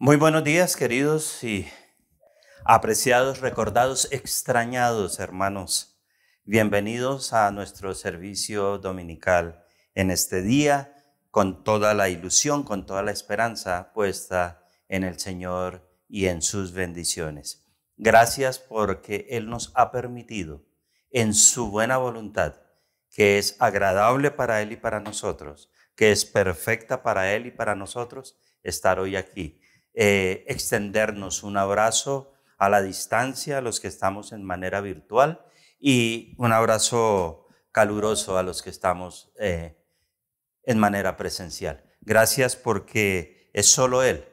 Muy buenos días, queridos y apreciados, recordados, extrañados hermanos. Bienvenidos a nuestro servicio dominical en este día, con toda la ilusión, con toda la esperanza puesta en el Señor y en sus bendiciones. Gracias porque Él nos ha permitido, en su buena voluntad, que es agradable para Él y para nosotros, que es perfecta para Él y para nosotros, estar hoy aquí. Extendernos un abrazo a la distancia a los que estamos en manera virtual y un abrazo caluroso a los que estamos en manera presencial. Gracias porque es solo Él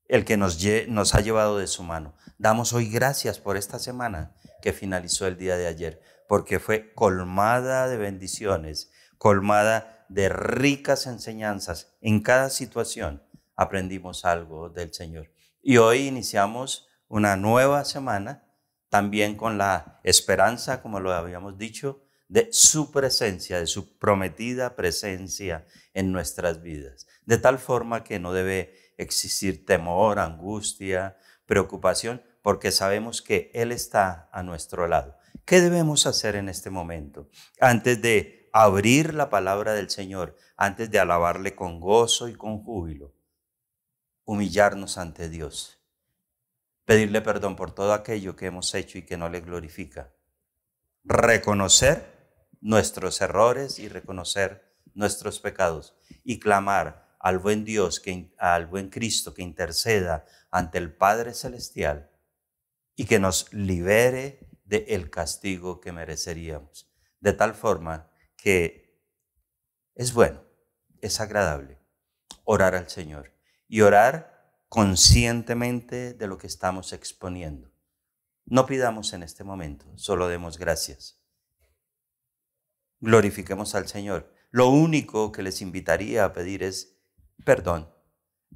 el que nos ha llevado de su mano. Damos hoy gracias por esta semana que finalizó el día de ayer, porque fue colmada de bendiciones, colmada de ricas enseñanzas. En cada situación aprendimos algo del Señor. Y hoy iniciamos una nueva semana, también con la esperanza, como lo habíamos dicho, de su presencia, de su prometida presencia en nuestras vidas. De tal forma que no debe existir temor, angustia, preocupación, porque sabemos que Él está a nuestro lado. ¿Qué debemos hacer en este momento? Antes de abrir la palabra del Señor, antes de alabarle con gozo y con júbilo, humillarnos ante Dios, pedirle perdón por todo aquello que hemos hecho y que no le glorifica, reconocer nuestros errores y reconocer nuestros pecados y clamar al buen Dios, al buen Cristo que interceda ante el Padre Celestial y que nos libere del castigo que mereceríamos. De tal forma que es bueno, es agradable orar al Señor y orar conscientemente de lo que estamos exponiendo. No pidamos en este momento, solo demos gracias. Glorifiquemos al Señor. Lo único que les invitaría a pedir es perdón.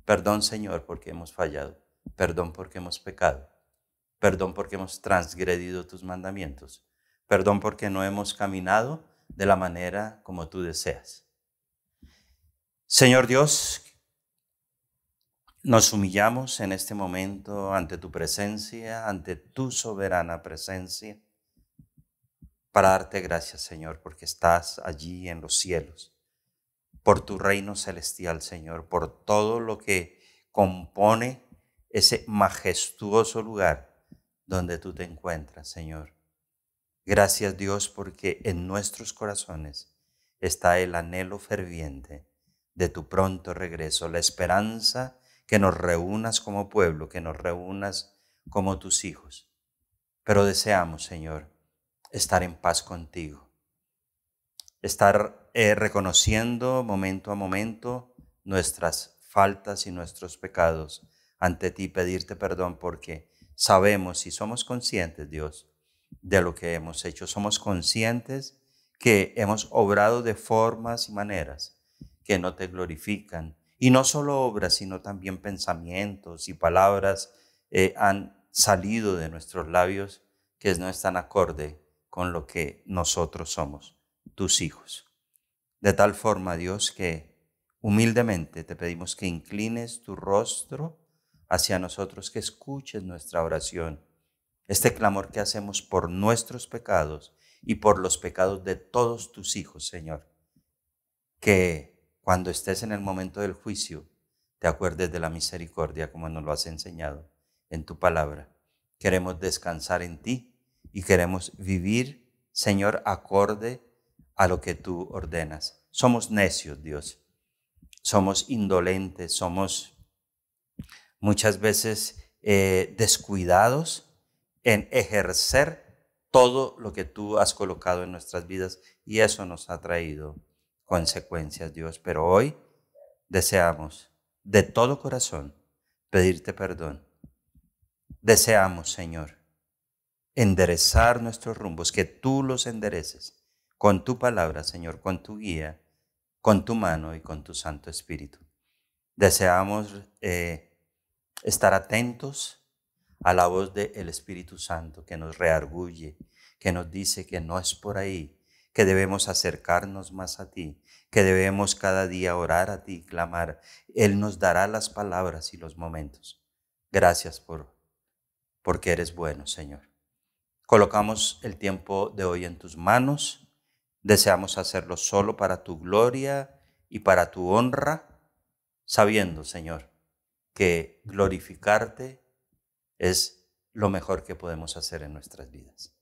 Perdón, Señor, porque hemos fallado. Perdón porque hemos pecado. Perdón porque hemos transgredido tus mandamientos. Perdón porque no hemos caminado de la manera como tú deseas. Señor Dios, nos humillamos en este momento ante tu presencia, ante tu soberana presencia, para darte gracias, Señor, porque estás allí en los cielos, por tu reino celestial, Señor, por todo lo que compone ese majestuoso lugar donde tú te encuentras, Señor. Gracias, Dios, porque en nuestros corazones está el anhelo ferviente de tu pronto regreso, la esperanza que nos reúnas como pueblo, que nos reúnas como tus hijos. Pero deseamos, Señor, estar en paz contigo, estar reconociendo momento a momento nuestras faltas y nuestros pecados ante ti, pedirte perdón porque sabemos y somos conscientes, Dios, de lo que hemos hecho. Somos conscientes que hemos obrado de formas y maneras que no te glorifican. Y no solo obras, sino también pensamientos y palabras han salido de nuestros labios que no están acorde con lo que nosotros somos, tus hijos. De tal forma, Dios, que humildemente te pedimos que inclines tu rostro hacia nosotros, que escuches nuestra oración, este clamor que hacemos por nuestros pecados y por los pecados de todos tus hijos, Señor. Que cuando estés en el momento del juicio, te acuerdes de la misericordia como nos lo has enseñado en tu palabra. Queremos descansar en ti y queremos vivir, Señor, acorde a lo que tú ordenas. Somos necios, Dios. Somos indolentes, somos muchas veces descuidados en ejercer todo lo que tú has colocado en nuestras vidas y eso nos ha traído consecuencias, Dios. Pero hoy deseamos de todo corazón pedirte perdón. Deseamos, Señor, enderezar nuestros rumbos, que tú los endereces con tu palabra, Señor, con tu guía, con tu mano y con tu Santo Espíritu. Deseamos estar atentos a la voz del Espíritu Santo que nos rearguye, que nos dice que no es por ahí, que debemos acercarnos más a ti, que debemos cada día orar a ti y clamar. Él nos dará las palabras y los momentos. Gracias porque eres bueno, Señor. Colocamos el tiempo de hoy en tus manos. Deseamos hacerlo solo para tu gloria y para tu honra, sabiendo, Señor, que glorificarte es lo mejor que podemos hacer en nuestras vidas.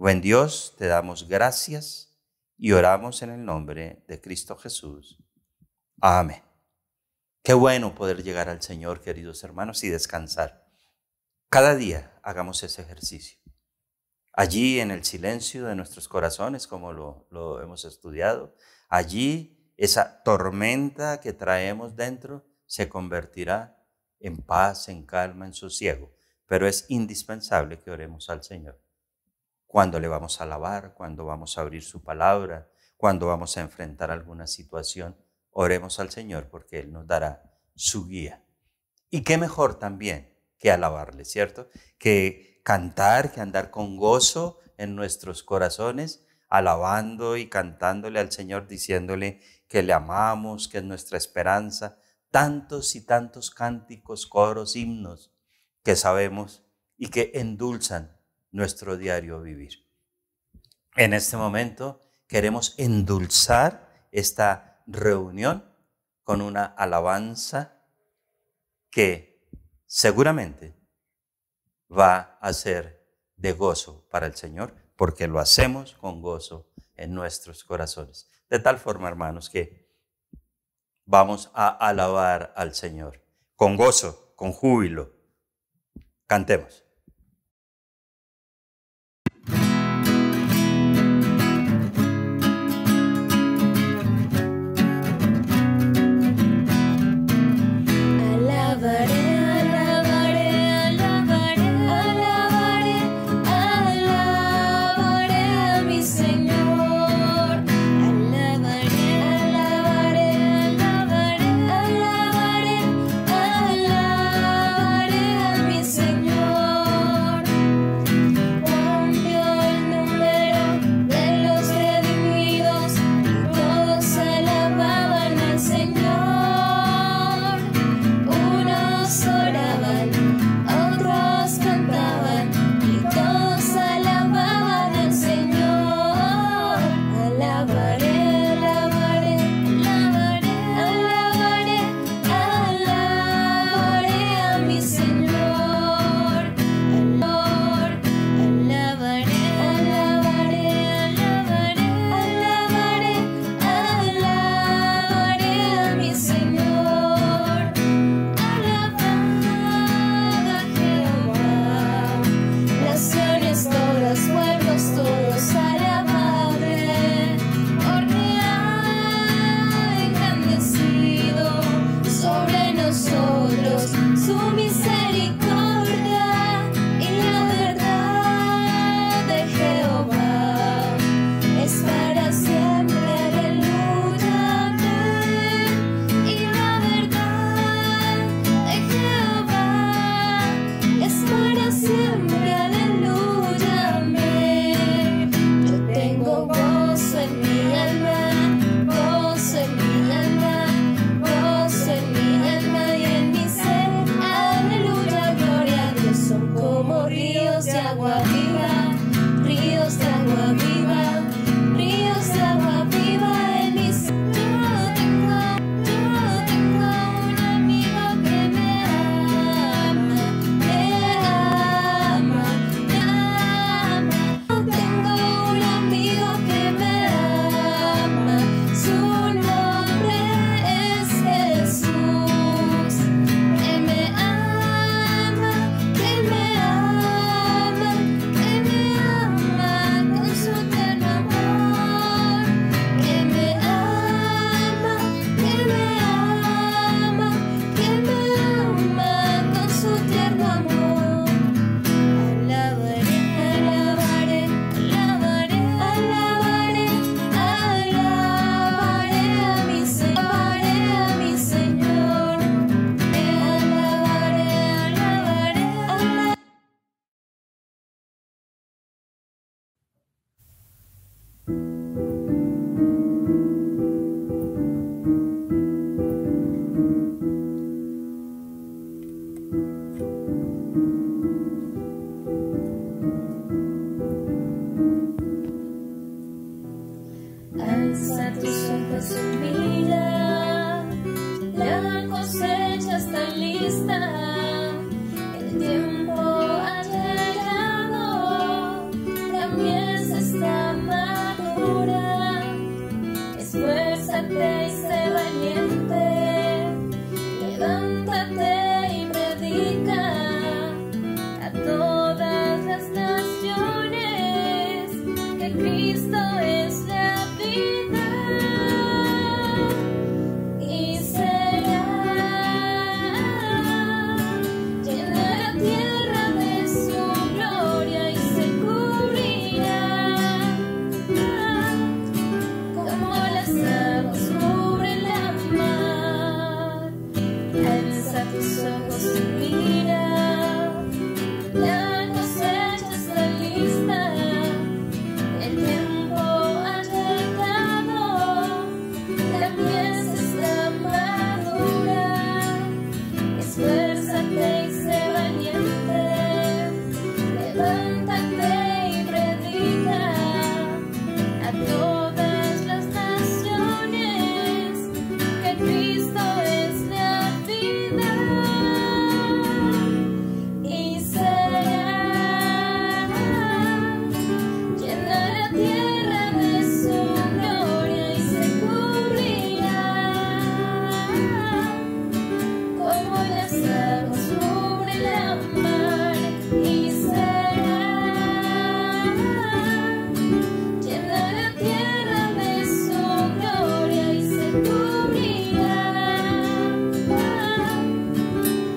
Buen Dios, te damos gracias y oramos en el nombre de Cristo Jesús. Amén. Qué bueno poder llegar al Señor, queridos hermanos, y descansar. Cada día hagamos ese ejercicio. Allí en el silencio de nuestros corazones, como lo hemos estudiado, allí esa tormenta que traemos dentro se convertirá en paz, en calma, en sosiego. Pero es indispensable que oremos al Señor. Cuando le vamos a alabar, cuando vamos a abrir su palabra, cuando vamos a enfrentar alguna situación, oremos al Señor porque Él nos dará su guía. Y qué mejor también que alabarle, ¿cierto? Que cantar, que andar con gozo en nuestros corazones, alabando y cantándole al Señor, diciéndole que le amamos, que es nuestra esperanza. Tantos y tantos cánticos, coros, himnos que sabemos y que endulzan nuestro diario vivir. En este momento queremos endulzar esta reunión con una alabanza que seguramente va a ser de gozo para el Señor, porque lo hacemos con gozo en nuestros corazones. De tal forma, hermanos, que vamos a alabar al Señor con gozo, con júbilo. Cantemos. Alabaré a mi Señor. su vida, la cosecha está lista, el tiempo ha llegado, la mies está madura. Esfuérzate y sé valiente, levántate y predica a todas las naciones que Cristo es la vida. Y será, llena la tierra de su gloria y se cubrirá como las aguas cubren la mar. Alza tus ojos y mira, la cosecha está lista, el tiempo ha llegado, la mies está madura. Esfuérzate y sé valiente, levántate y predica a todas las naciones que Cristo es la vida. Y será, llena la tierra de su gloria y se cubrirá como las aguas cubren la mar. Y será, llena la tierra de su gloria y se cubrirá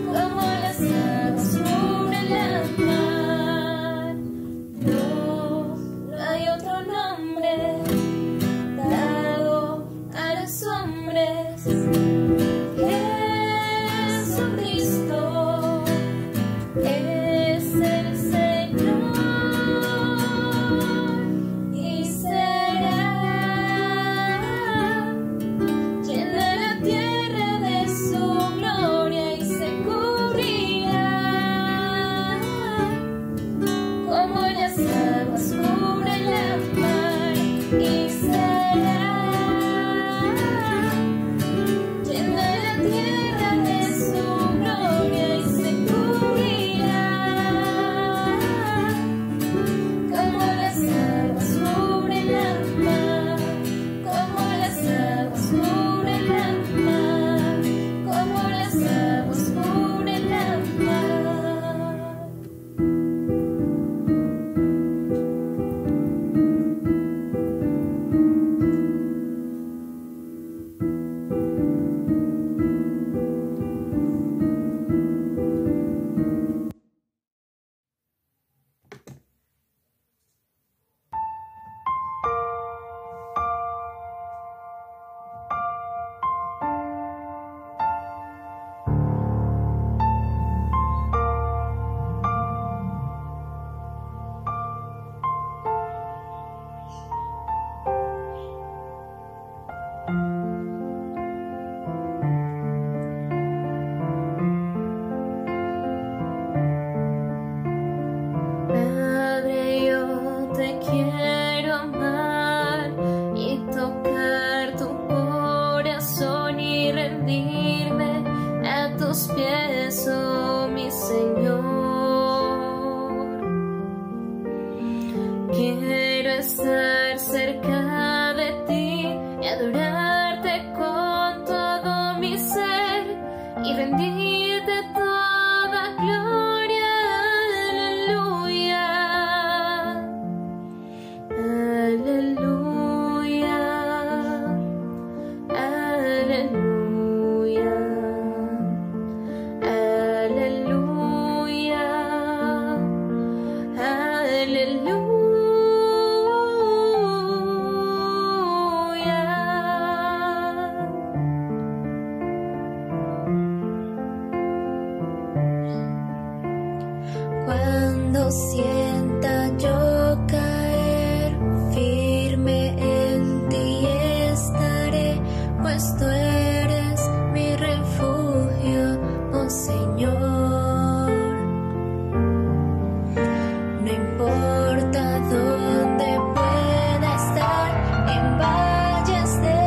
como las aguas cubren la mar. No, no hay otro nombre dado a los hombres. Jesucristo es el Señor. Y será, llena la tierra de su gloria y se cubrirá como las aguas cubren la mar. Y será, llena la tierra de su gloria y se cubrirá como las aguas cubren la mar, como las aguas cubren la mar, como las aguas cubren la mar. Padre, yo te quiero amar y tocar tu corazón y rendirme a tus pies, oh mi Señor. Quiero estar cerca de ti y adorarte con todo mi ser y rendirte toda gloria. Aleluya, aleluya, aleluya, aleluya, aleluya. Cuando sienta yo caer, firme en ti estaré, pues tú eres mi refugio, oh Señor. No importa dónde pueda estar, en valles de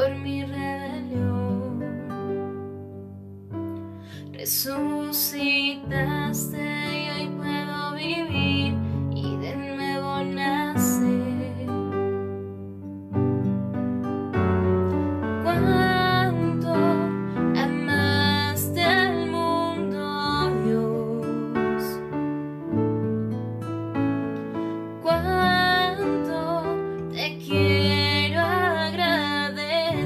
por mi rebelión. Resucitaste y hoy puedo vivir y de nuevo nacer. Cuánto amaste al mundo, Dios. Cuánto te quiero agradecer.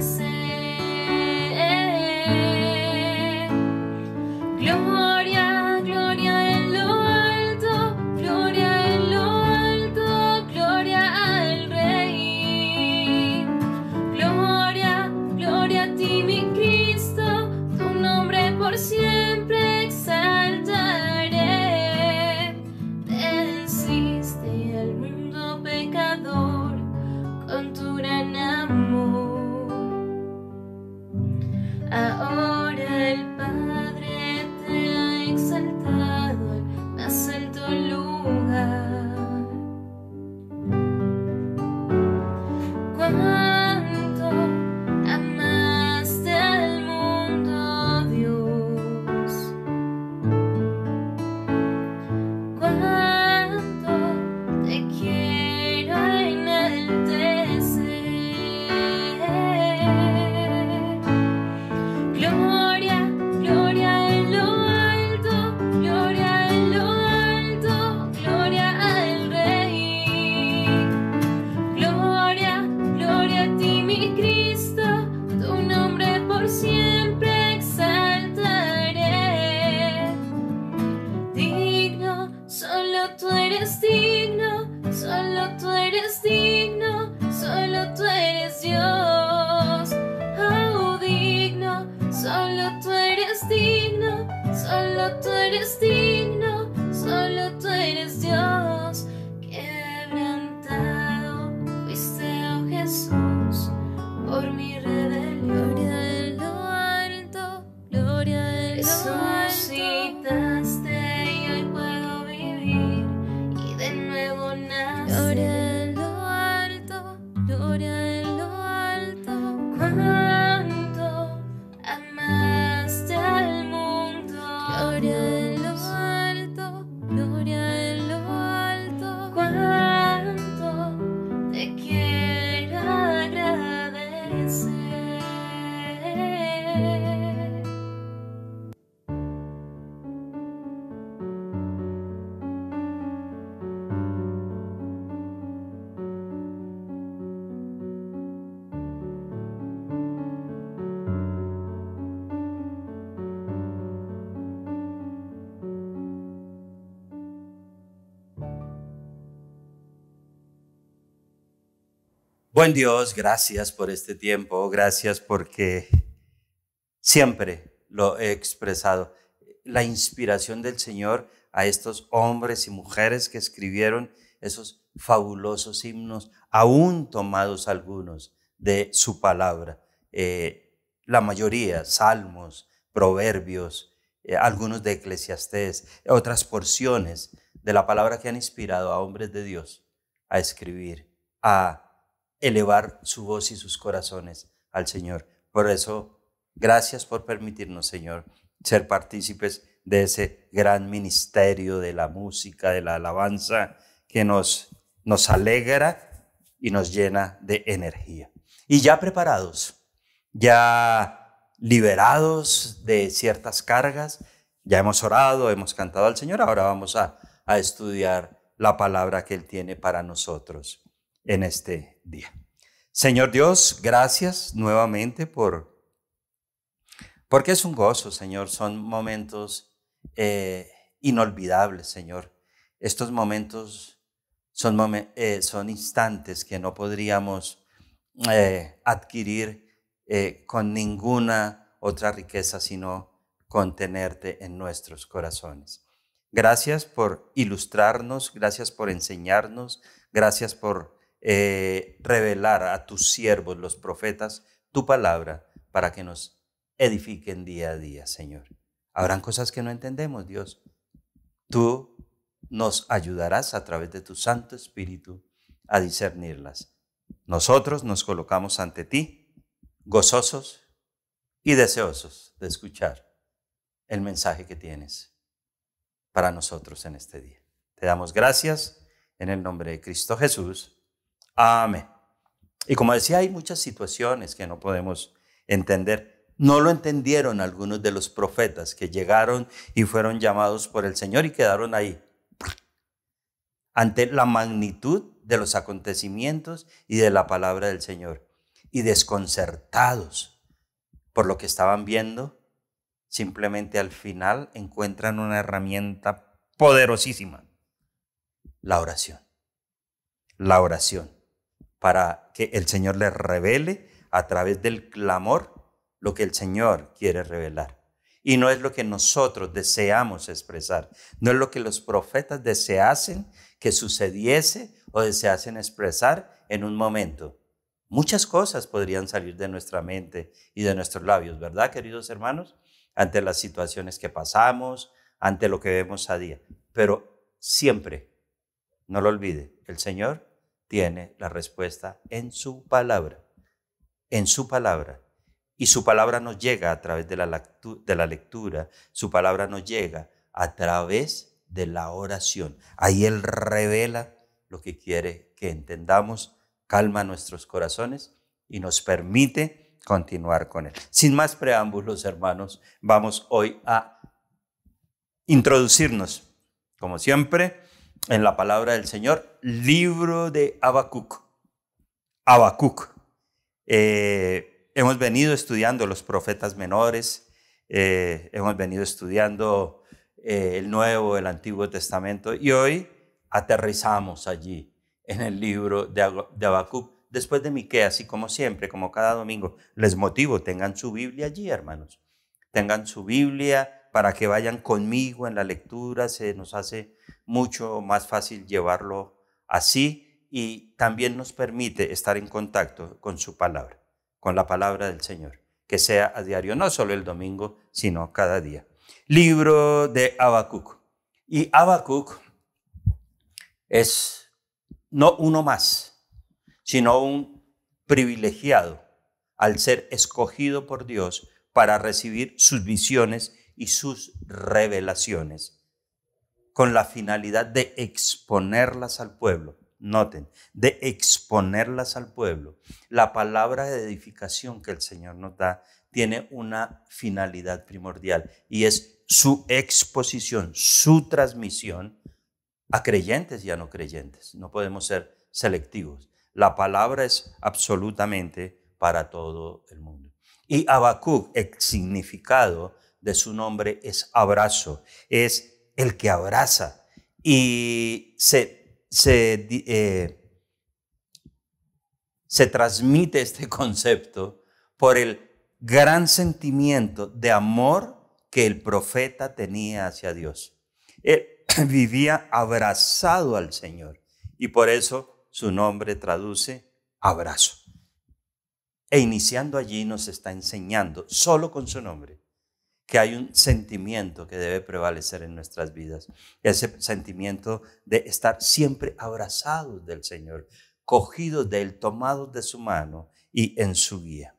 Gloria, gloria en lo alto, gloria en lo alto, gloria al Rey. Gloria, gloria a ti, mi Cristo, tu nombre por siempre exaltaré. Venciste al mundo pecador con tu gran amor. Ahora el Padre te ha exaltado al más alto lugar. Cuánto amaste al mundo, Dios. Cuánto te quiero enaltecer. Gloria, gloria en lo alto, gloria en lo alto, gloria al Rey. Gloria, gloria a ti, mi Cristo, tu nombre por siempre exaltaré. Digno, solo tú eres digno, solo tú eres digno, solo tú eres Dios. Oh, digno, solo tú eres digno, solo tú eres digno, solo tú eres Dios. Quebrantado fuiste, oh Jesús, por mi rebelión. Gloria en lo alto, gloria en lo alto. Resucitaste y hoy puedo vivir y de nuevo nacer. Gloria en lo alto, gloria en lo alto. Cuánto amaste al mundo. Gloria en lo alto, gloria en lo alto. Cuánto te quiero agradecer. Buen Dios, gracias por este tiempo, gracias porque siempre lo he expresado, la inspiración del Señor a estos hombres y mujeres que escribieron esos fabulosos himnos, aún tomados algunos de su palabra, la mayoría, salmos, proverbios, algunos de Eclesiastés, otras porciones de la palabra que han inspirado a hombres de Dios a escribir, a elevar su voz y sus corazones al Señor. Por eso, gracias por permitirnos, Señor, ser partícipes de ese gran ministerio de la música, de la alabanza, que nos alegra y nos llena de energía. Y ya preparados, ya liberados de ciertas cargas, ya hemos orado, hemos cantado al Señor, ahora vamos a estudiar la palabra que Él tiene para nosotros en este día. Señor Dios, gracias nuevamente porque es un gozo, Señor, son momentos inolvidables, Señor. Estos momentos son instantes que no podríamos adquirir con ninguna otra riqueza, sino con tenerte en nuestros corazones. Gracias por ilustrarnos, gracias por enseñarnos, gracias por revelar a tus siervos, los profetas, tu palabra para que nos edifiquen día a día, Señor. Habrán cosas que no entendemos, Dios. Tú nos ayudarás a través de tu Santo Espíritu a discernirlas. Nosotros nos colocamos ante ti gozosos y deseosos de escuchar el mensaje que tienes para nosotros en este día. Te damos gracias en el nombre de Cristo Jesús. Amén. Y como decía, hay muchas situaciones que no podemos entender. No lo entendieron algunos de los profetas que llegaron y fueron llamados por el Señor y quedaron ahí ante la magnitud de los acontecimientos y de la palabra del Señor, y desconcertados por lo que estaban viendo. Simplemente al final encuentran una herramienta poderosísima: la oración. La oración, para que el Señor les revele a través del clamor lo que el Señor quiere revelar. Y no es lo que nosotros deseamos expresar, no es lo que los profetas deseasen que sucediese o deseasen expresar en un momento. Muchas cosas podrían salir de nuestra mente y de nuestros labios, ¿verdad, queridos hermanos? Ante las situaciones que pasamos, ante lo que vemos a día. Pero siempre, no lo olvide, el Señor tiene la respuesta en su palabra. En su palabra. Y su palabra nos llega a través de la lectura. Su palabra nos llega a través de la oración. Ahí Él revela lo que quiere que entendamos, calma nuestros corazones y nos permite continuar con Él. Sin más preámbulos, hermanos, vamos hoy a introducirnos, como siempre, en la palabra del Señor, libro de Habacuc. Habacuc. Hemos venido estudiando los profetas menores, hemos venido estudiando el Nuevo, el Antiguo Testamento, y hoy aterrizamos allí en el libro de Habacuc, después de Miqueas, y como siempre, como cada domingo, les motivo, tengan su Biblia allí, hermanos. Tengan su Biblia para que vayan conmigo en la lectura. Se nos hace mucho más fácil llevarlo así y también nos permite estar en contacto con su palabra, con la palabra del Señor, que sea a diario, no solo el domingo, sino cada día. Libro de Habacuc. Y Habacuc es no uno más, sino un privilegiado al ser escogido por Dios para recibir sus visiones y sus revelaciones, con la finalidad de exponerlas al pueblo. Noten, de exponerlas al pueblo. La palabra de edificación que el Señor nos da tiene una finalidad primordial y es su exposición, su transmisión a creyentes y a no creyentes. No podemos ser selectivos. La palabra es absolutamente para todo el mundo. Y Habacuc, el significado de su nombre es abrazo, es el que abraza y se transmite este concepto por el gran sentimiento de amor que el profeta tenía hacia Dios. Él vivía abrazado al Señor y por eso su nombre traduce abrazo. E iniciando allí nos está enseñando, solo con su nombre, que hay un sentimiento que debe prevalecer en nuestras vidas. Ese sentimiento de estar siempre abrazados del Señor, cogidos de Él, tomados de su mano y en su guía.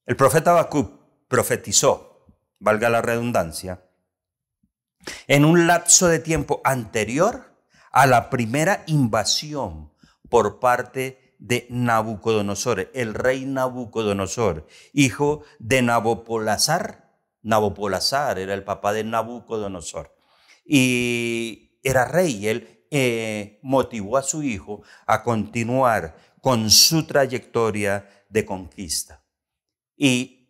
El profeta Habacuc profetizó, valga la redundancia, en un lapso de tiempo anterior a la primera invasión por parte de Nabucodonosor, el rey Nabucodonosor, hijo de Nabopolassar. Nabopolassar era el papá de Nabucodonosor y era rey. Él motivó a su hijo a continuar con su trayectoria de conquista. Y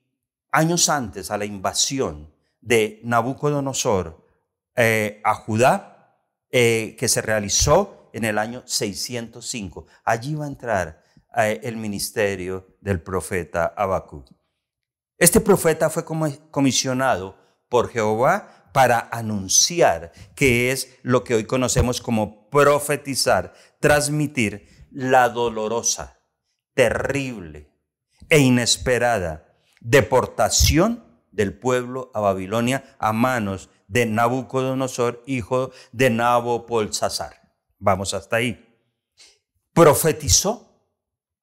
años antes a la invasión de Nabucodonosor a Judá, que se realizó en el año 605. Allí va a entrar el ministerio del profeta Habacuc. Este profeta fue comisionado por Jehová para anunciar, que es lo que hoy conocemos como profetizar, transmitir la dolorosa, terrible e inesperada deportación del pueblo a Babilonia a manos de Nabucodonosor, hijo de Nabopolassar. Vamos hasta ahí. Profetizó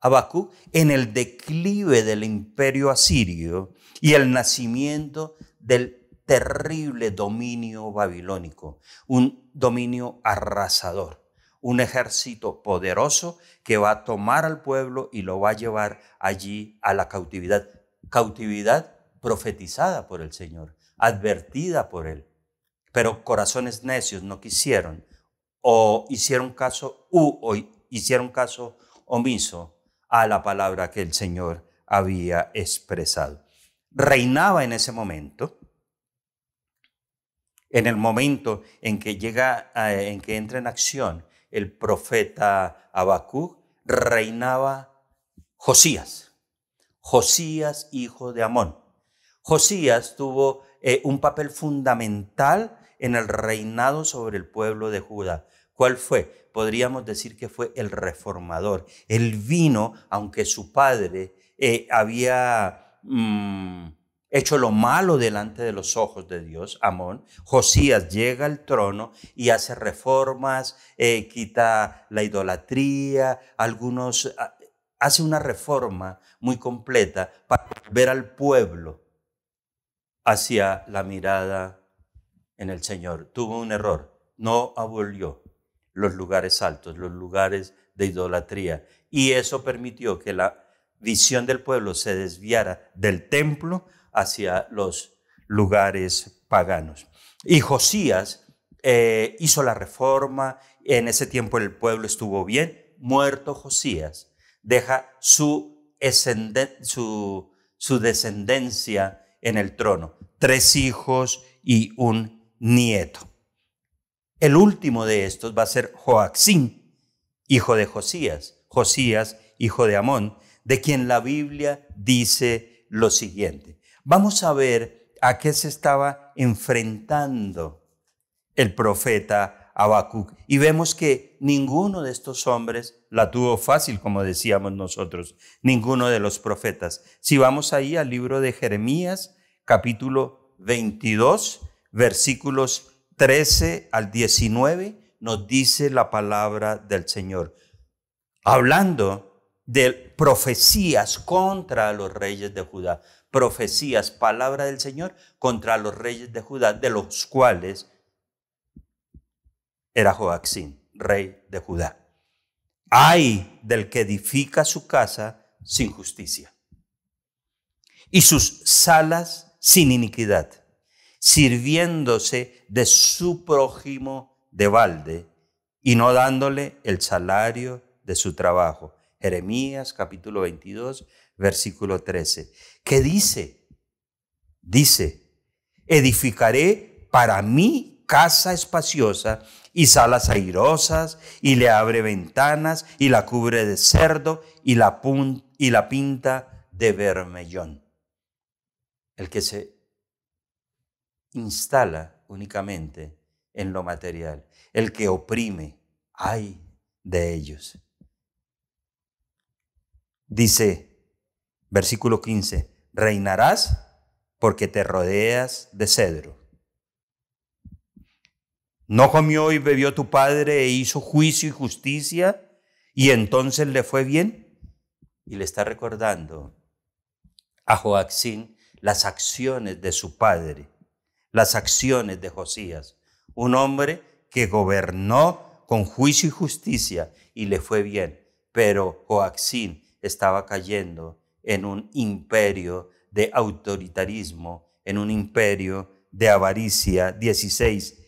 Habacuc en el declive del imperio asirio y el nacimiento del terrible dominio babilónico, un dominio arrasador, un ejército poderoso que va a tomar al pueblo y lo va a llevar allí a la cautividad. Cautividad profetizada por el Señor, advertida por Él. Pero corazones necios no quisieron o hicieron caso omiso a la palabra que el Señor había expresado. Reinaba en ese momento, en el momento en que en que entra en acción el profeta Habacuc, reinaba Josías, hijo de Amón. Josías tuvo un papel fundamental en el reinado sobre el pueblo de Judá. ¿Cuál fue? Podríamos decir que fue el reformador. Él vino, aunque su padre había hecho lo malo delante de los ojos de Dios, Amón. Josías llega al trono y hace reformas, quita la idolatría, hace una reforma muy completa para volver al pueblo hacia la mirada en el Señor. Tuvo un error, no abolió los lugares altos, los lugares de idolatría, y eso permitió que la visión del pueblo se desviara del templo hacia los lugares paganos. Y Josías hizo la reforma. En ese tiempo el pueblo estuvo bien. Muerto Josías, deja su descendencia en el trono, 3 hijos y un nieto. El último de estos va a ser Joacim, hijo de Josías, hijo de Amón, de quien la Biblia dice lo siguiente. Vamos a ver a qué se estaba enfrentando el profeta Habacuc, y vemos que ninguno de estos hombres la tuvo fácil, como decíamos nosotros, ninguno de los profetas. Si vamos ahí al libro de Jeremías, capítulo 22, versículos 13 al 19, nos dice la palabra del Señor, hablando de profecías contra los reyes de Judá. Profecías, palabra del Señor contra los reyes de Judá, de los cuales era Joacim, rey de Judá. Ay del que edifica su casa sin justicia y sus salas sin iniquidad, sirviéndose de su prójimo de balde y no dándole el salario de su trabajo. Jeremías capítulo 22, versículo 13. ¿Qué dice? Dice, edificaré para mí casa espaciosa y salas airosas, y le abre ventanas y la cubre de cerdo y la pinta de bermellón. El que se instala únicamente en lo material, el que oprime, ay de ellos. Dice, versículo 15, reinarás porque te rodeas de cedro. ¿No comió y bebió tu padre e hizo juicio y justicia y entonces le fue bien? Y le está recordando a Joacim las acciones de su padre, las acciones de Josías, un hombre que gobernó con juicio y justicia y le fue bien, pero Joacim estaba cayendo en un imperio de autoritarismo, en un imperio de avaricia. 16.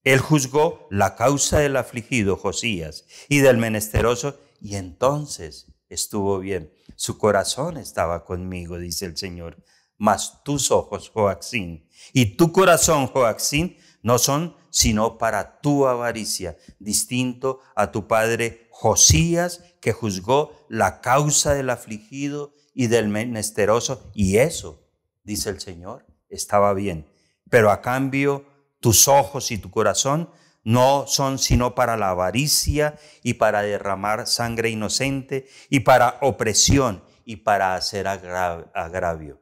Él juzgó la causa del afligido Josías y del menesteroso, y entonces estuvo bien. Su corazón estaba conmigo, dice el Señor. Mas tus ojos, Joacim, y tu corazón, Joacim, no son sino para tu avaricia, distinto a tu padre Josías, que juzgó la causa del afligido y del menesteroso, y eso, dice el Señor, estaba bien. Pero a cambio, tus ojos y tu corazón no son sino para la avaricia y para derramar sangre inocente y para opresión y para hacer agravio.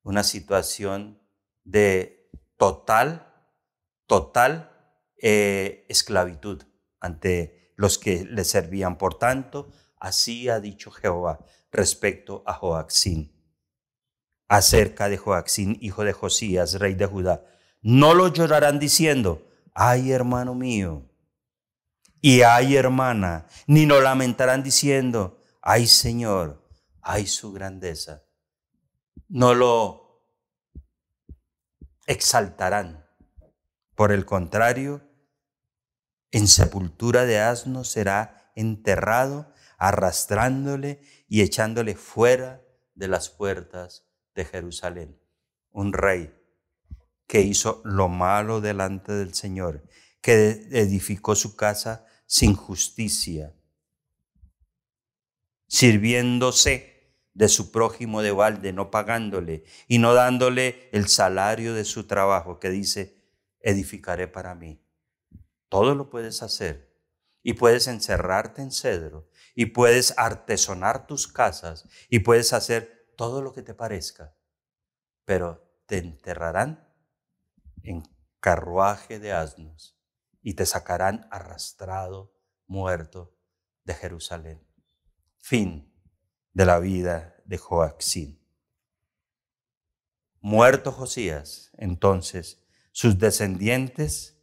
Una situación de total esclavitud ante los que le servían. Por tanto, Así ha dicho Jehová respecto a Joacsín, acerca de Joacsín, hijo de Josías, rey de Judá. No lo llorarán diciendo, ay, hermano mío, y ay, hermana, ni lo lamentarán diciendo, ay, Señor, ay, su grandeza. No lo exaltarán. Por el contrario, en sepultura de asno será enterrado, arrastrándole y echándole fuera de las puertas de Jerusalén. Un rey que hizo lo malo delante del Señor, que edificó su casa sin justicia, sirviéndose de su prójimo de balde, no pagándole y no dándole el salario de su trabajo, que dice, edificaré para mí. Todo lo puedes hacer y puedes encerrarte en cedro y puedes artesonar tus casas y puedes hacer todo lo que te parezca, pero te enterrarán en carruaje de asnos y te sacarán arrastrado, muerto de Jerusalén. Fin de la vida de Joacsín. Muerto Josías, entonces, sus descendientes,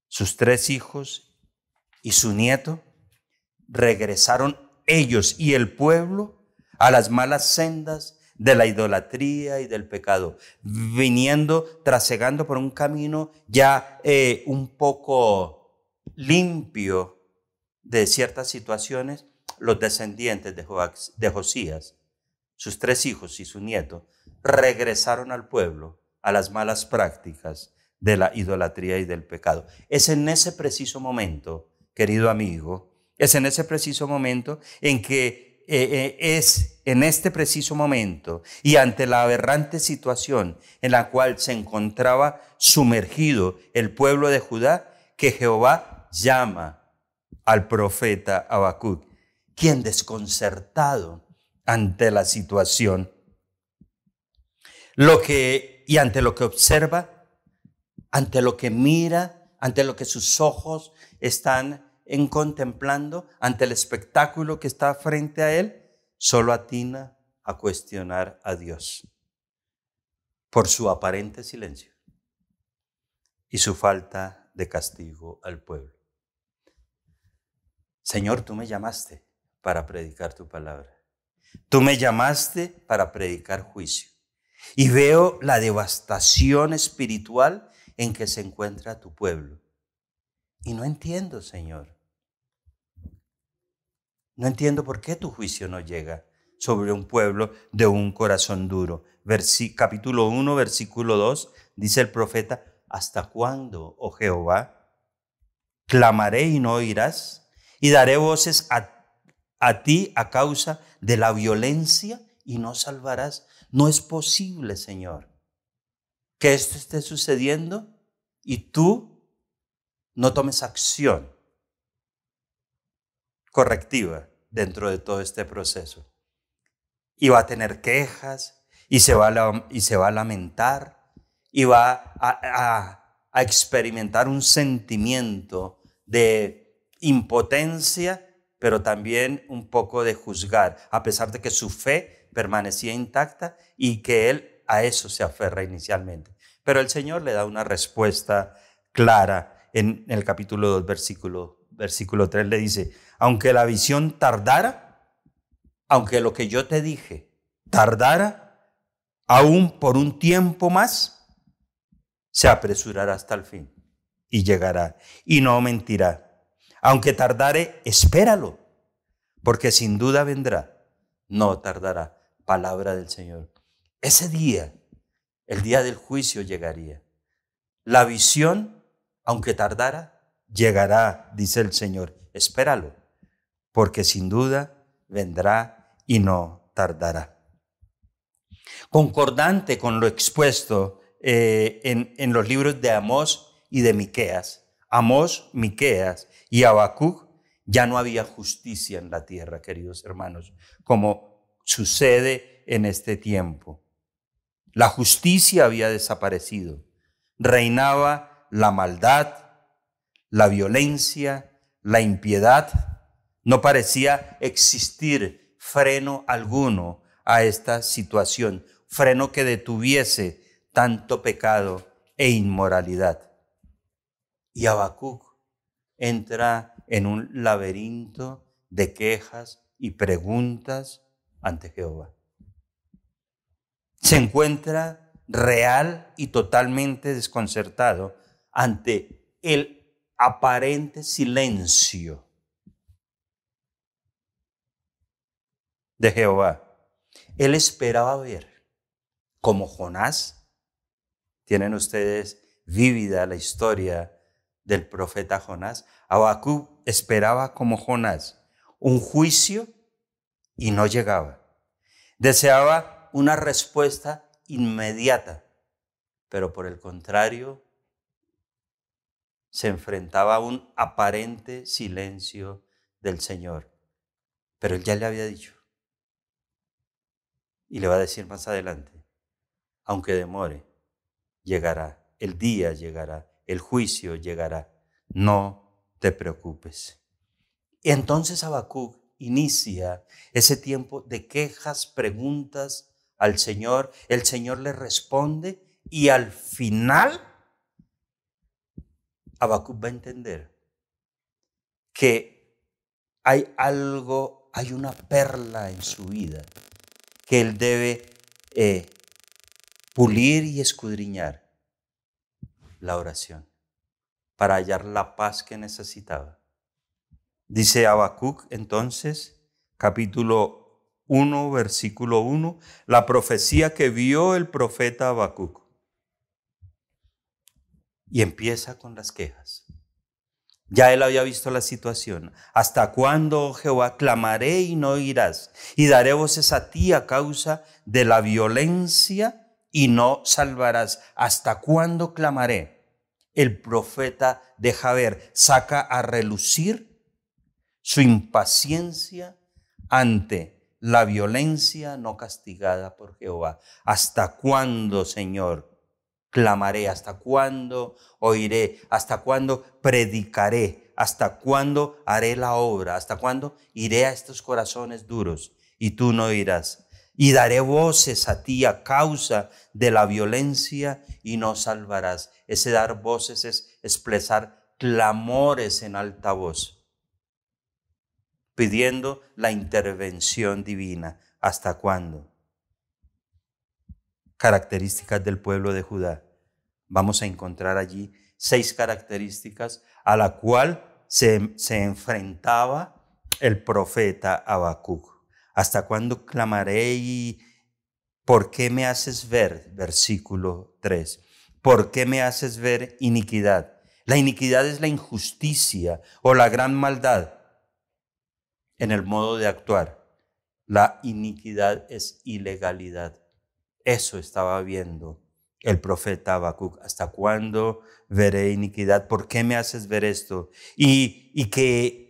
sus 3 hijos y su nieto, regresaron ellos y el pueblo a las malas sendas de la idolatría y del pecado, trasegando por un camino ya un poco limpio de ciertas situaciones. Los descendientes de Josías, sus 3 hijos y su nieto, regresaron al pueblo a las malas prácticas de la idolatría y del pecado. Es en ese preciso momento, querido amigo, es en ese preciso momento en que es en este preciso momento y ante la aberrante situación en la cual se encontraba sumergido el pueblo de Judá, que Jehová llama al profeta Habacuc, quien desconcertado ante la situación, y ante lo que observa, ante lo que mira, ante lo que sus ojos están contemplando, ante el espectáculo que está frente a él, solo atina a cuestionar a Dios por su aparente silencio y su falta de castigo al pueblo. Señor, tú me llamaste para predicar tu palabra. Tú me llamaste para predicar juicio. Y veo la devastación espiritual en que se encuentra tu pueblo. Y no entiendo, Señor. No entiendo por qué tu juicio no llega sobre un pueblo de un corazón duro. Capítulo 1, versículo 2, dice el profeta, ¿hasta cuándo, oh Jehová? Clamaré y no oirás, y daré voces a ti a causa de la violencia y no salvarás. No es posible, Señor, que esto esté sucediendo y tú no tomes acción correctiva dentro de todo este proceso. Y va a tener quejas y se va a lamentar y va a experimentar un sentimiento de impotencia, pero también un poco de juzgar, a pesar de que su fe permanecía intacta y que él a eso se aferra inicialmente. Pero el Señor le da una respuesta clara en el capítulo 2, versículo 3, le dice, aunque la visión tardara, aunque lo que yo te dije tardara, aún por un tiempo más, se apresurará hasta el fin y llegará y no mentirá. Aunque tardare, espéralo, porque sin duda vendrá, no tardará. Palabra del Señor. Ese día, el día del juicio llegaría. La visión, aunque tardara, llegará, dice el Señor. Espéralo, porque sin duda vendrá y no tardará. Concordante con lo expuesto en los libros de Amós y de Miqueas. Amós, Miqueas y Habacuc, ya no había justicia en la tierra, queridos hermanos, como sucede en este tiempo. La justicia había desaparecido. Reinaba la maldad, la violencia, la impiedad, No parecía existir freno alguno a esta situación, freno que detuviese tanto pecado e inmoralidad. Y Habacuc entra en un laberinto de quejas y preguntas ante Jehová. Se encuentra real y totalmente desconcertado ante el aparente silencio de Jehová. Él esperaba ver, como Jonás. Tienen ustedes vívida la historia del profeta Jonás. Habacuc esperaba, como Jonás, un juicio y no llegaba. Deseaba una respuesta inmediata, pero por el contrario, se enfrentaba a un aparente silencio del Señor. Pero él ya le había dicho, y le va a decir más adelante, aunque demore, llegará, el día llegará, el juicio llegará, no te preocupes. Y entonces Habacuc inicia ese tiempo de quejas, preguntas al Señor. El Señor le responde y al final Habacuc va a entender que hay algo, hay una perla en su vida que él debe pulir y escudriñar: la oración, para hallar la paz que necesitaba. Dice Habacuc entonces, capítulo 1, versículo 1, la profecía que vio el profeta Habacuc. Y empieza con las quejas. Ya él había visto la situación. ¿Hasta cuándo, oh Jehová, clamaré y no oirás? Y daré voces a ti a causa de la violencia y no salvarás. ¿Hasta cuándo clamaré? El profeta deja ver, saca a relucir su impaciencia ante la violencia no castigada por Jehová. ¿Hasta cuándo, Señor, clamaré? ¿Hasta cuándo oiré? ¿Hasta cuándo predicaré? ¿Hasta cuándo haré la obra? ¿Hasta cuándo iré a estos corazones duros y tú no irás? Y daré voces a ti a causa de la violencia y no salvarás. Ese dar voces es expresar clamores en alta voz, pidiendo la intervención divina. ¿Hasta cuándo? Características del pueblo de Judá. Vamos a encontrar allí 6 características a la cual se enfrentaba el profeta Habacuc. ¿Hasta cuándo clamaré y por qué me haces ver? Versículo 3. ¿Por qué me haces ver iniquidad? La iniquidad es la injusticia o la gran maldad en el modo de actuar. La iniquidad es ilegalidad. Eso estaba viendo el profeta Habacuc. ¿Hasta cuándo veré iniquidad? ¿Por qué me haces ver esto? Y que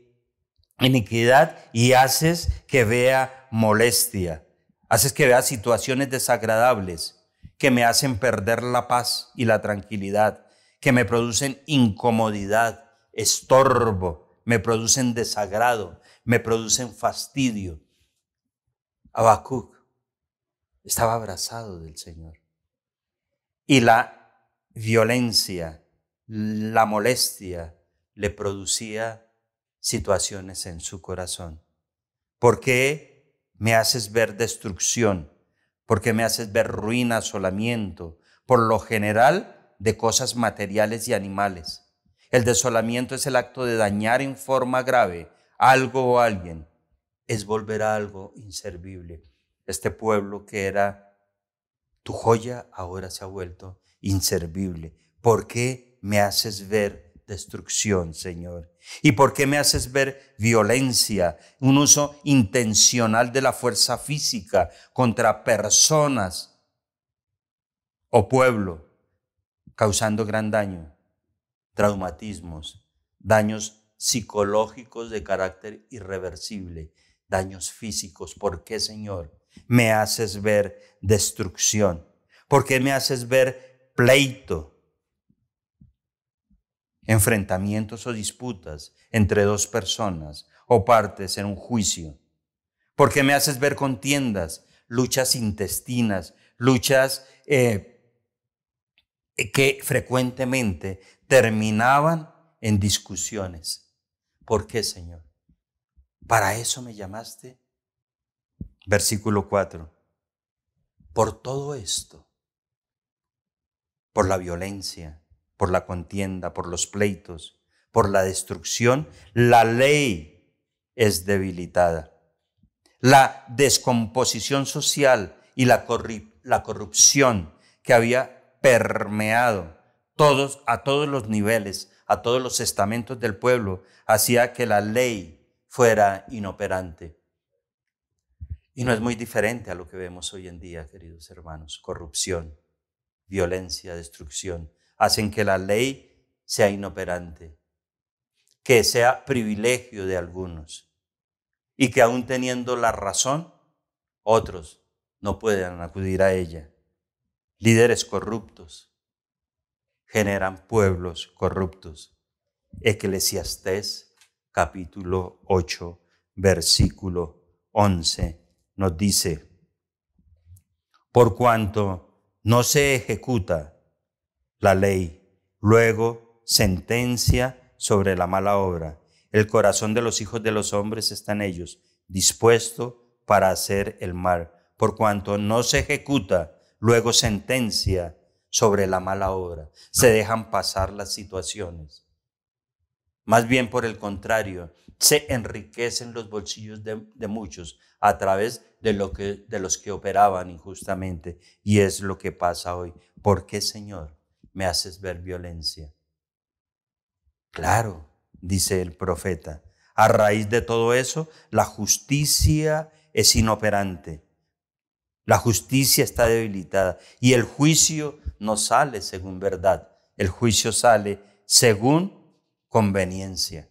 iniquidad, y haces que vea molestia, haces que vea situaciones desagradables que me hacen perder la paz y la tranquilidad, que me producen incomodidad, estorbo, me producen desagrado, me producen fastidio. Habacuc estaba abrazado del Señor. Y la violencia, la molestia le producía situaciones en su corazón. ¿Por qué me haces ver destrucción? ¿Por qué me haces ver ruina, asolamiento? Por lo general, de cosas materiales y animales. El desolamiento es el acto de dañar en forma grave algo o alguien. Es volver a algo inservible. Este pueblo que era tu joya ahora se ha vuelto inservible. ¿Por qué me haces ver destrucción, Señor? ¿Y por qué me haces ver violencia? Un uso intencional de la fuerza física contra personas o pueblo, causando gran daño, traumatismos, daños psicológicos de carácter irreversible, daños físicos. ¿Por qué, Señor, me haces ver destrucción? ¿Por qué me haces ver pleito? Enfrentamientos o disputas entre dos personas o partes en un juicio? ¿Por qué me haces ver contiendas, luchas intestinas, luchas que frecuentemente terminaban en discusiones? ¿Por qué, Señor? ¿Para eso me llamaste? Versículo 4. Por todo esto, por la violencia, por la contienda, por los pleitos, por la destrucción, la ley es debilitada. La descomposición social y la corrupción que había permeado a todos los niveles, a todos los estamentos del pueblo, hacía que la ley fuera inoperante. Y no es muy diferente a lo que vemos hoy en día, queridos hermanos. Corrupción, violencia, destrucción, hacen que la ley sea inoperante, que sea privilegio de algunos y que aún teniendo la razón, otros no puedan acudir a ella. Líderes corruptos generan pueblos corruptos. Eclesiastés capítulo 8, versículo 11 nos dice: por cuanto no se ejecuta la ley, luego sentencia sobre la mala obra. El corazón de los hijos de los hombres está en ellos, dispuesto para hacer el mal. Por cuanto no se ejecuta, luego sentencia sobre la mala obra. Se dejan pasar las situaciones. Más bien por el contrario, se enriquecen los bolsillos de muchos a través de los que operaban injustamente. Y es lo que pasa hoy. ¿Por qué, Señor, me haces ver violencia? Claro, dice el profeta, a raíz de todo eso, la justicia es inoperante. La justicia está debilitada y el juicio no sale según verdad. El juicio sale según conveniencia.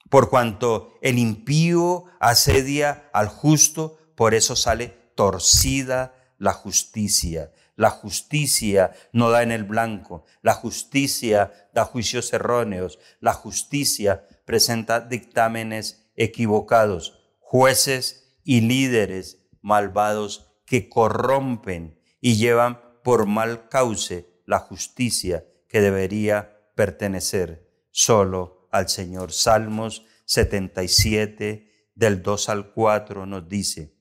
Por cuanto el impío asedia al justo, por eso sale torcida la justicia. La justicia no da en el blanco. La justicia da juicios erróneos. La justicia presenta dictámenes equivocados. Jueces y líderes malvados que corrompen y llevan por mal cauce la justicia que debería pertenecer solo al Señor. Salmos 77, del 2 al 4 nos dice: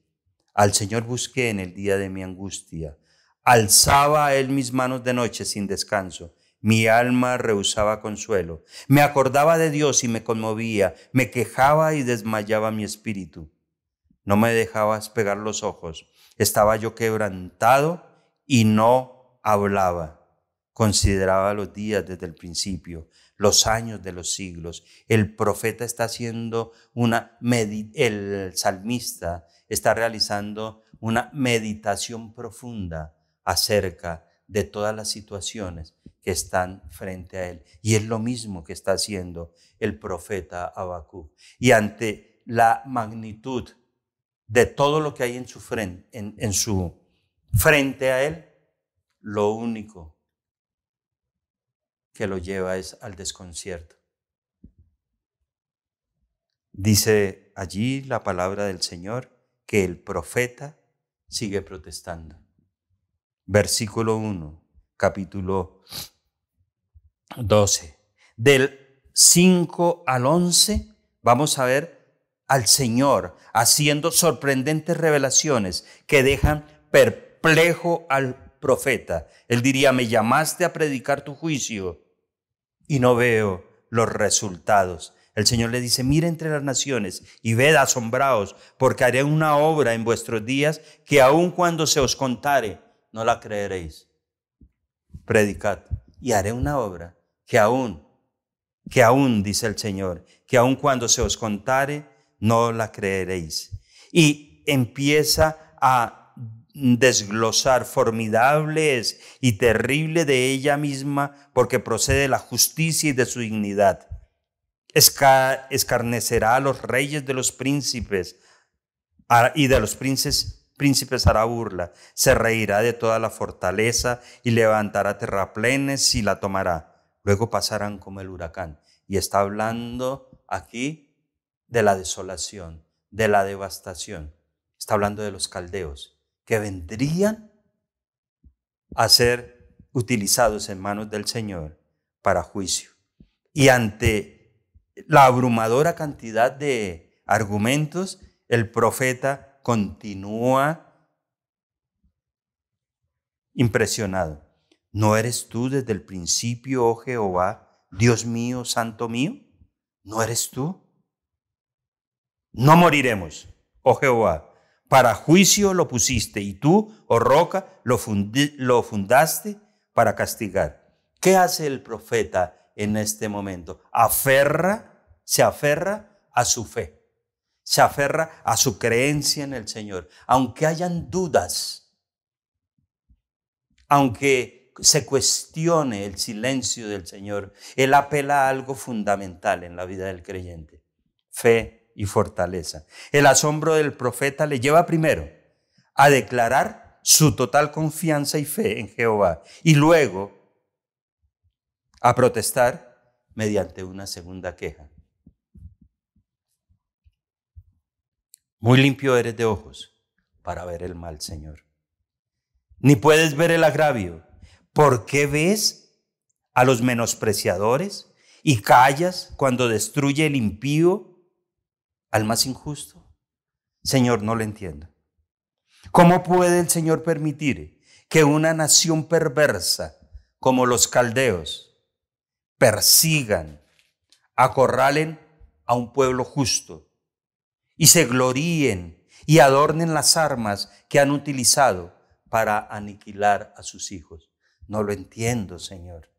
al Señor busqué en el día de mi angustia. Alzaba a Él mis manos de noche sin descanso. Mi alma rehusaba consuelo. Me acordaba de Dios y me conmovía. Me quejaba y desmayaba mi espíritu. No me dejabas pegar los ojos. Estaba yo quebrantado y no hablaba. Consideraba los días desde el principio, los años de los siglos. El profeta está haciendo el salmista está realizando una meditación profunda acerca de todas las situaciones que están frente a él. Y es lo mismo que está haciendo el profeta Habacuc. Y ante la magnitud de todo lo que hay en su frente a él, lo único que lo lleva es al desconcierto. Dice allí la palabra del Señor que el profeta sigue protestando. Versículo 1, capítulo 12. Del 5 al 11 vamos a ver al Señor haciendo sorprendentes revelaciones que dejan perplejo al profeta. Él diría: me llamaste a predicar tu juicio y no veo los resultados. El Señor le dice: mira entre las naciones y ved asombraos, porque haré una obra en vuestros días que aun cuando se os contare, no la creeréis. Predicad, y haré una obra que aún, dice el Señor, que aun cuando se os contare, no la creeréis. Y empieza a desglosar formidable es y terrible de ella misma, porque procede de la justicia y de su dignidad. Escarnecerá a los reyes de los príncipes y de los príncipes hará burla. Se reirá de toda la fortaleza y levantará terraplenes y la tomará. Luego pasarán como el huracán. Y está hablando aquí de la desolación, de la devastación. Está hablando de los caldeos, que vendrían a ser utilizados en manos del Señor para juicio. Y ante la abrumadora cantidad de argumentos, el profeta continúa impresionado. ¿No eres tú desde el principio, oh Jehová, Dios mío, santo mío? ¿No eres tú? No moriremos, oh Jehová. Para juicio lo pusiste y tú, oh roca, lo fundaste para castigar. ¿Qué hace el profeta en este momento? Se aferra a su fe, se aferra a su creencia en el Señor. Aunque hayan dudas, aunque se cuestione el silencio del Señor, Él apela a algo fundamental en la vida del creyente: fe y fortaleza. El asombro del profeta le lleva primero a declarar su total confianza y fe en Jehová y luego a protestar mediante una segunda queja. Muy limpio eres de ojos para ver el mal, Señor. Ni puedes ver el agravio. ¿Por qué ves a los menospreciadores y callas cuando destruye el impío al más injusto? Señor, no lo entiendo. ¿Cómo puede el Señor permitir que una nación perversa como los caldeos persigan, acorralen a un pueblo justo y se gloríen y adornen las armas que han utilizado para aniquilar a sus hijos? No lo entiendo, Señor.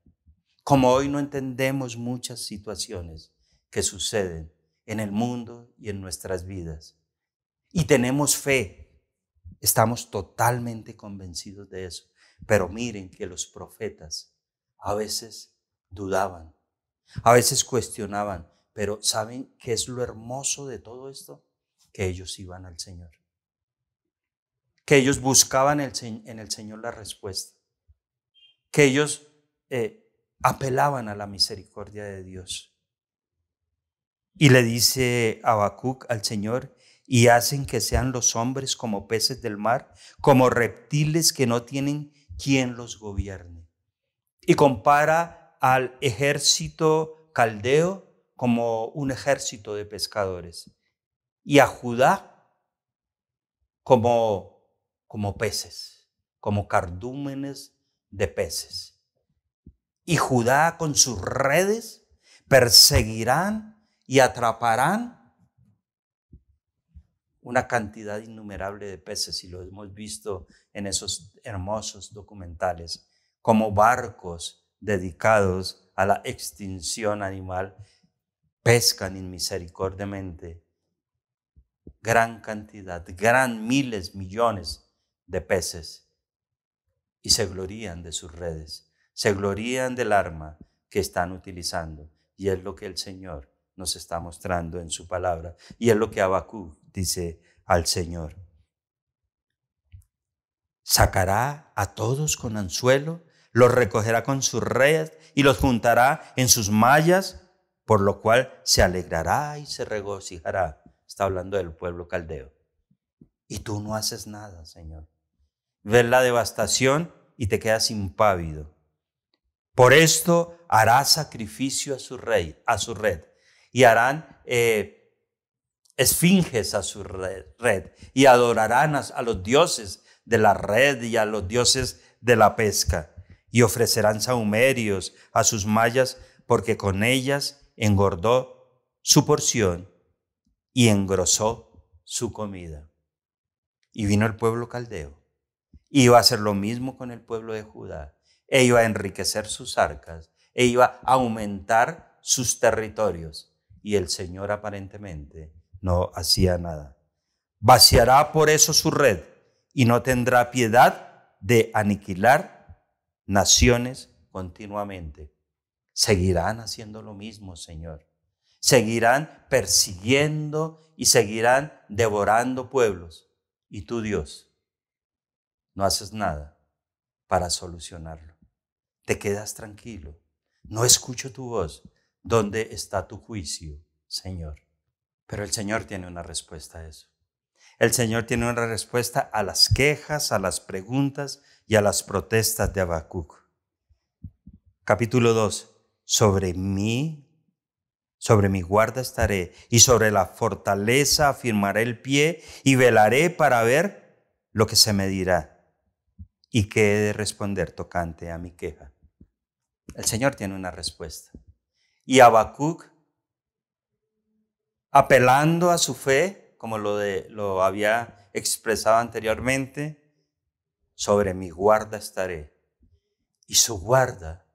Como hoy no entendemos muchas situaciones que suceden en el mundo y en nuestras vidas. Y tenemos fe, estamos totalmente convencidos de eso. Pero miren que los profetas a veces dudaban, a veces cuestionaban, pero ¿saben qué es lo hermoso de todo esto? Que ellos iban al Señor, que ellos buscaban en el Señor la respuesta, que ellos apelaban a la misericordia de Dios. Y le dice Habacuc al Señor: y hacen que sean los hombres como peces del mar, como reptiles que no tienen quien los gobierne. Y compara al ejército caldeo como un ejército de pescadores y a Judá como peces, como cardúmenes de peces. Y Judá con sus redes perseguirán y atraparán una cantidad innumerable de peces, y lo hemos visto en esos hermosos documentales, como barcos dedicados a la extinción animal pescan inmisericordiamente gran cantidad, miles, millones de peces, y se glorían de sus redes, se glorían del arma que están utilizando, y es lo que el Señor nos está mostrando en su palabra, y es lo que Habacuc dice al Señor. Sacará a todos con anzuelo, los recogerá con su red y los juntará en sus mallas, por lo cual se alegrará y se regocijará. Está hablando del pueblo caldeo. Y tú no haces nada, Señor. Ves la devastación y te quedas impávido. Por esto hará sacrificio a su red, y harán esfinges a su red, y adorarán a los dioses de la red y a los dioses de la pesca, y ofrecerán sahumerios a sus mallas, porque con ellas engordó su porción y engrosó su comida. Y vino el pueblo caldeo, iba a hacer lo mismo con el pueblo de Judá, e iba a enriquecer sus arcas, e iba a aumentar sus territorios, y el Señor aparentemente no hacía nada. Vaciará por eso su red y no tendrá piedad de aniquilar naciones continuamente. Seguirán haciendo lo mismo, Señor. Seguirán persiguiendo y seguirán devorando pueblos. Y tú, Dios, no haces nada para solucionarlo. Te quedas tranquilo. No escucho tu voz. ¿Dónde está tu juicio, Señor? Pero el Señor tiene una respuesta a eso. El Señor tiene una respuesta a las quejas, a las preguntas y a las protestas de Habacuc. Capítulo 2. Sobre mi guarda estaré, y sobre la fortaleza afirmaré el pie, y velaré para ver lo que se me dirá, y qué he de responder tocante a mi queja. El Señor tiene una respuesta. Y Habacuc, apelando a su fe, como lo había expresado anteriormente, sobre mi guarda estaré. Y su guarda,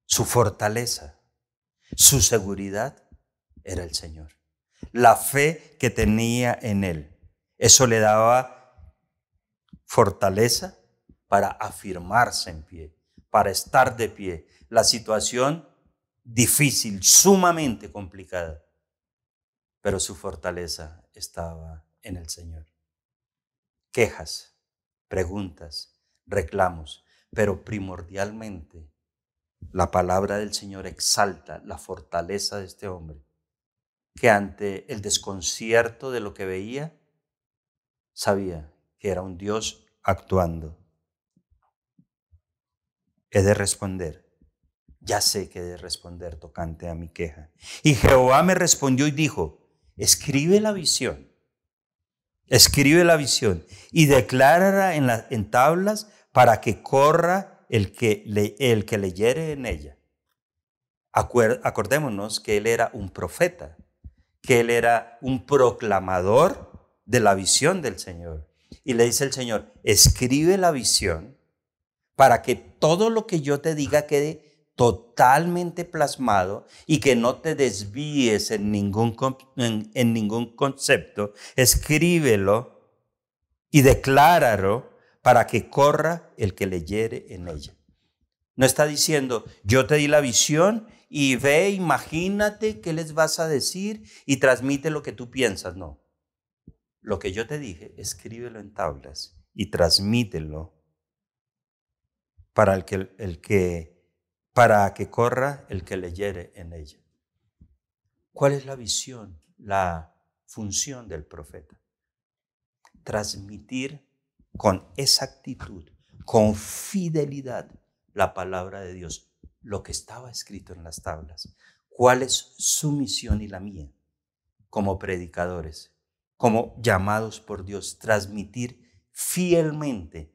su fortaleza, su seguridad era el Señor. La fe que tenía en Él. Eso le daba fortaleza para afirmarse en pie, para estar de pie. La situación difícil, sumamente complicada, pero su fortaleza estaba en el Señor. Quejas, preguntas, reclamos, pero primordialmente la palabra del Señor exalta la fortaleza de este hombre, que ante el desconcierto de lo que veía, sabía que era un Dios actuando. He de responder, ya sé que he de responder tocante a mi queja. Y Jehová me respondió y dijo, escribe la visión y declárala en tablas para que corra el que leyere en ella. Acordémonos que él era un profeta, que él era un proclamador de la visión del Señor. Y le dice el Señor, escribe la visión para que todo lo que yo te diga quede totalmente plasmado y que no te desvíes en ningún concepto. Escríbelo y decláralo para que corra el que leyere en ella. No está diciendo, yo te di la visión y ve, imagínate qué les vas a decir y transmite lo que tú piensas. No. Lo que yo te dije, escríbelo en tablas y transmítelo para que corra el que leyere en ella. ¿Cuál es la visión, la función del profeta? Transmitir con exactitud, con fidelidad, la palabra de Dios, lo que estaba escrito en las tablas. ¿Cuál es su misión y la mía como predicadores, como llamados por Dios? Transmitir fielmente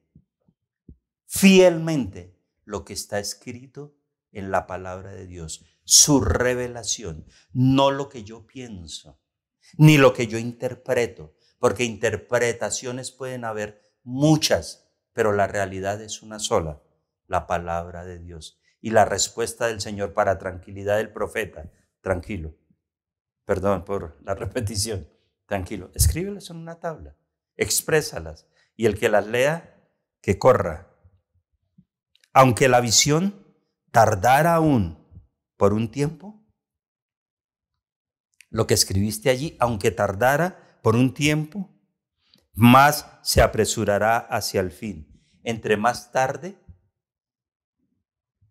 lo que está escrito en la palabra de Dios, su revelación, no lo que yo pienso, ni lo que yo interpreto, porque interpretaciones pueden haber muchas, pero la realidad es una sola, la palabra de Dios. Y la respuesta del Señor para tranquilidad del profeta, tranquilo, perdón por la repetición, tranquilo, escríbelas en una tabla, exprésalas, y el que las lea, que corra. Aunque la visión tardara aún por un tiempo, lo que escribiste allí, aunque tardara por un tiempo, más se apresurará hacia el fin. Entre más tarde,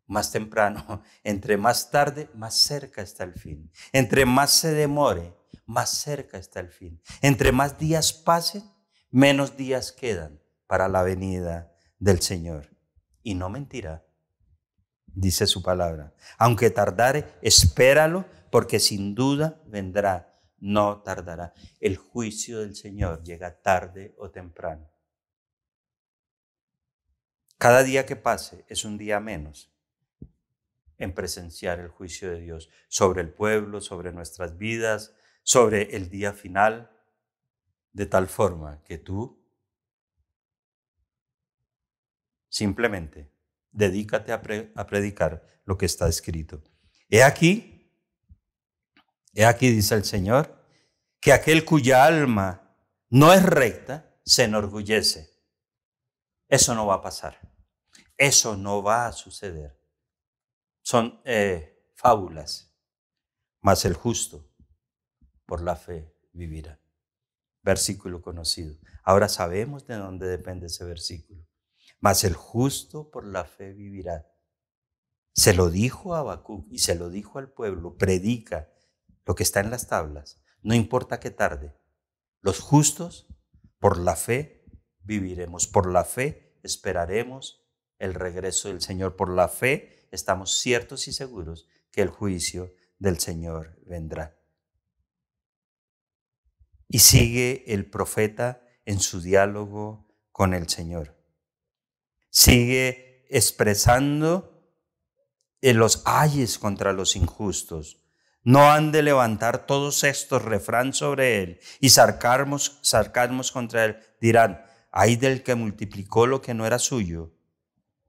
más temprano. Entre más tarde, más cerca está el fin. Entre más se demore, más cerca está el fin. Entre más días pasen, menos días quedan para la venida del Señor. Y no mentirá, dice su palabra. Aunque tardare, espéralo, porque sin duda vendrá, no tardará. El juicio del Señor llega tarde o temprano. Cada día que pase es un día menos en presenciar el juicio de Dios sobre el pueblo, sobre nuestras vidas, sobre el día final, de tal forma que tú simplemente dedícate a predicar lo que está escrito. He aquí, dice el Señor, que aquel cuya alma no es recta se enorgullece. Eso no va a pasar. Eso no va a suceder. Son fábulas. Mas el justo por la fe vivirá. Versículo conocido. Ahora sabemos de dónde depende ese versículo. Mas el justo por la fe vivirá. Se lo dijo a Habacuc y se lo dijo al pueblo. Predica lo que está en las tablas, no importa que tarde. Los justos, por la fe, viviremos. Por la fe esperaremos el regreso del Señor. Por la fe estamos ciertos y seguros que el juicio del Señor vendrá. Y sigue el profeta en su diálogo con el Señor. Sigue expresando los ayes contra los injustos. No han de levantar todos estos refrán sobre él y sarcasmos contra él. Dirán, ay del que multiplicó lo que no era suyo,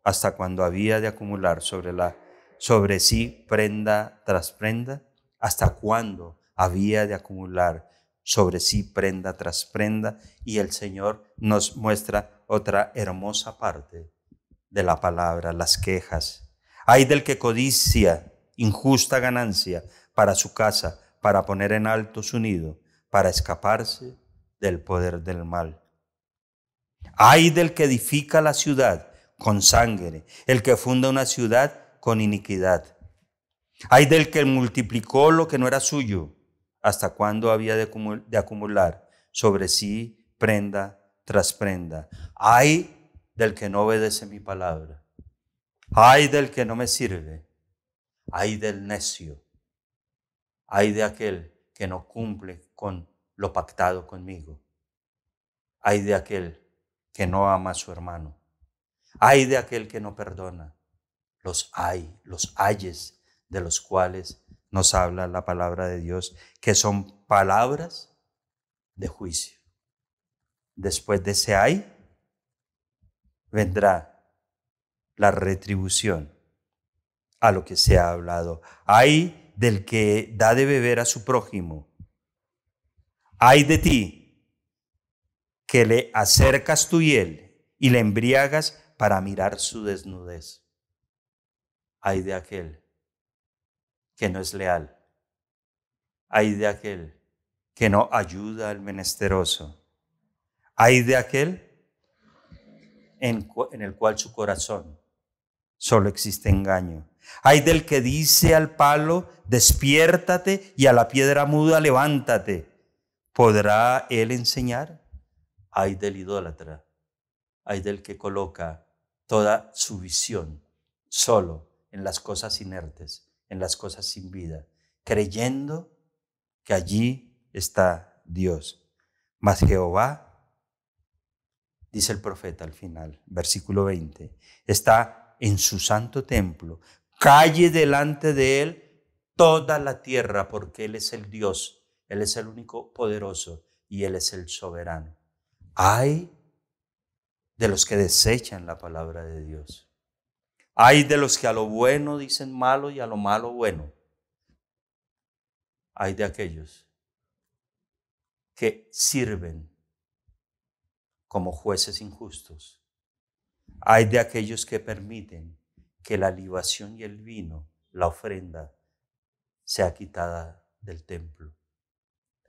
hasta cuando había de acumular sobre sí prenda tras prenda, hasta cuando había de acumular sobre sí prenda tras prenda. Y el Señor nos muestra otra hermosa parte de la palabra, las quejas. Ay del que codicia injusta ganancia para su casa, para poner en alto su nido, para escaparse del poder del mal. Ay del que edifica la ciudad con sangre, el que funda una ciudad con iniquidad. Ay del que multiplicó lo que no era suyo, hasta cuándo había de acumular sobre sí prenda tras prenda. Ay del que no obedece mi palabra. Ay del que no me sirve. Ay del necio. Ay de aquel que no cumple con lo pactado conmigo. Ay de aquel que no ama a su hermano. Ay de aquel que no perdona. Los ayes de los cuales nos habla la palabra de Dios, que son palabras de juicio. Después de ese ay, vendrá la retribución a lo que se ha hablado. Ay del que da de beber a su prójimo. Ay de ti, que le acercas tu hiel y le embriagas para mirar su desnudez. Ay de aquel que no es leal. Ay de aquel que no ayuda al menesteroso. Ay de aquel en el cual su corazón solo existe engaño. Ay del que dice al palo, despiértate, y a la piedra muda, levántate. ¿Podrá él enseñar? Ay del idólatra. Ay del que coloca toda su visión solo en las cosas inertes, en las cosas sin vida, creyendo que allí está Dios. Mas Jehová, dice el profeta al final, versículo 20, está en su santo templo. Calle delante de él toda la tierra, porque él es el Dios, él es el único poderoso y él es el soberano. Ay de los que desechan la palabra de Dios. Ay de los que a lo bueno dicen malo y a lo malo bueno. Ay de aquellos que sirven como jueces injustos. Ay de aquellos que permiten que la libación y el vino, la ofrenda, sea quitada del templo.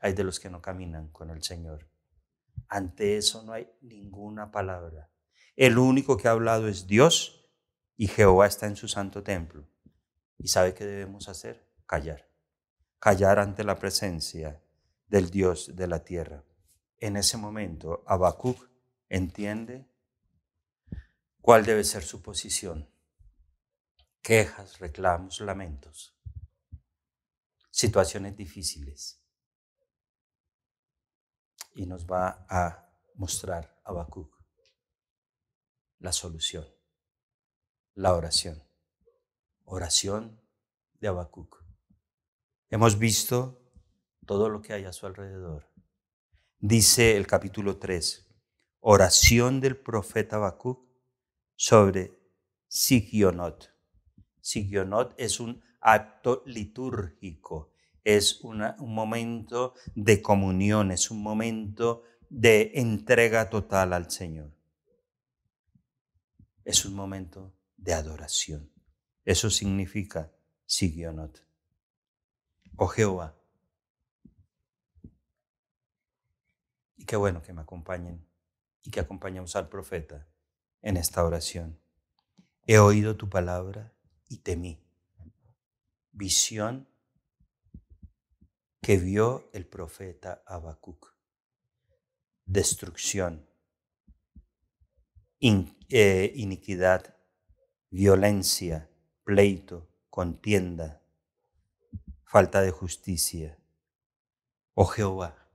Ay de los que no caminan con el Señor. Ante eso no hay ninguna palabra. El único que ha hablado es Dios, y Jehová está en su santo templo. ¿Y sabe qué debemos hacer? Callar. Callar ante la presencia del Dios de la tierra. En ese momento, Habacuc entiende cuál debe ser su posición. Quejas, reclamos, lamentos, situaciones difíciles. Y nos va a mostrar Habacuc la solución, la oración. Oración de Habacuc. Hemos visto todo lo que hay a su alrededor. Dice el capítulo 3, oración del profeta Habacuc sobre Sigionot. Sigionot es un acto litúrgico, es un momento de comunión, es un momento de entrega total al Señor. Es un momento de adoración. Eso significa Sigionot. Oh Jehová. Y qué bueno que me acompañen y que acompañemos al profeta en esta oración. He oído tu palabra y temí. Visión que vio el profeta Habacuc. Destrucción, iniquidad, violencia, pleito, contienda, falta de justicia. Oh Jehová,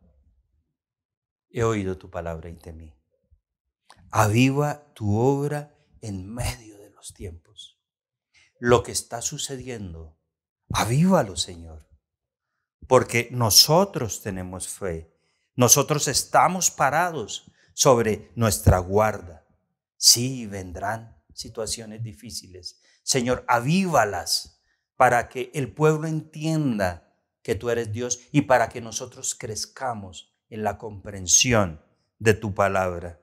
he oído tu palabra y temí. Aviva tu obra en medio de los tiempos. Lo que está sucediendo, avívalo, Señor, porque nosotros tenemos fe. Nosotros estamos parados sobre nuestra guarda. Sí, vendrán situaciones difíciles. Señor, avívalas para que el pueblo entienda que tú eres Dios y para que nosotros crezcamos en la comprensión de tu palabra.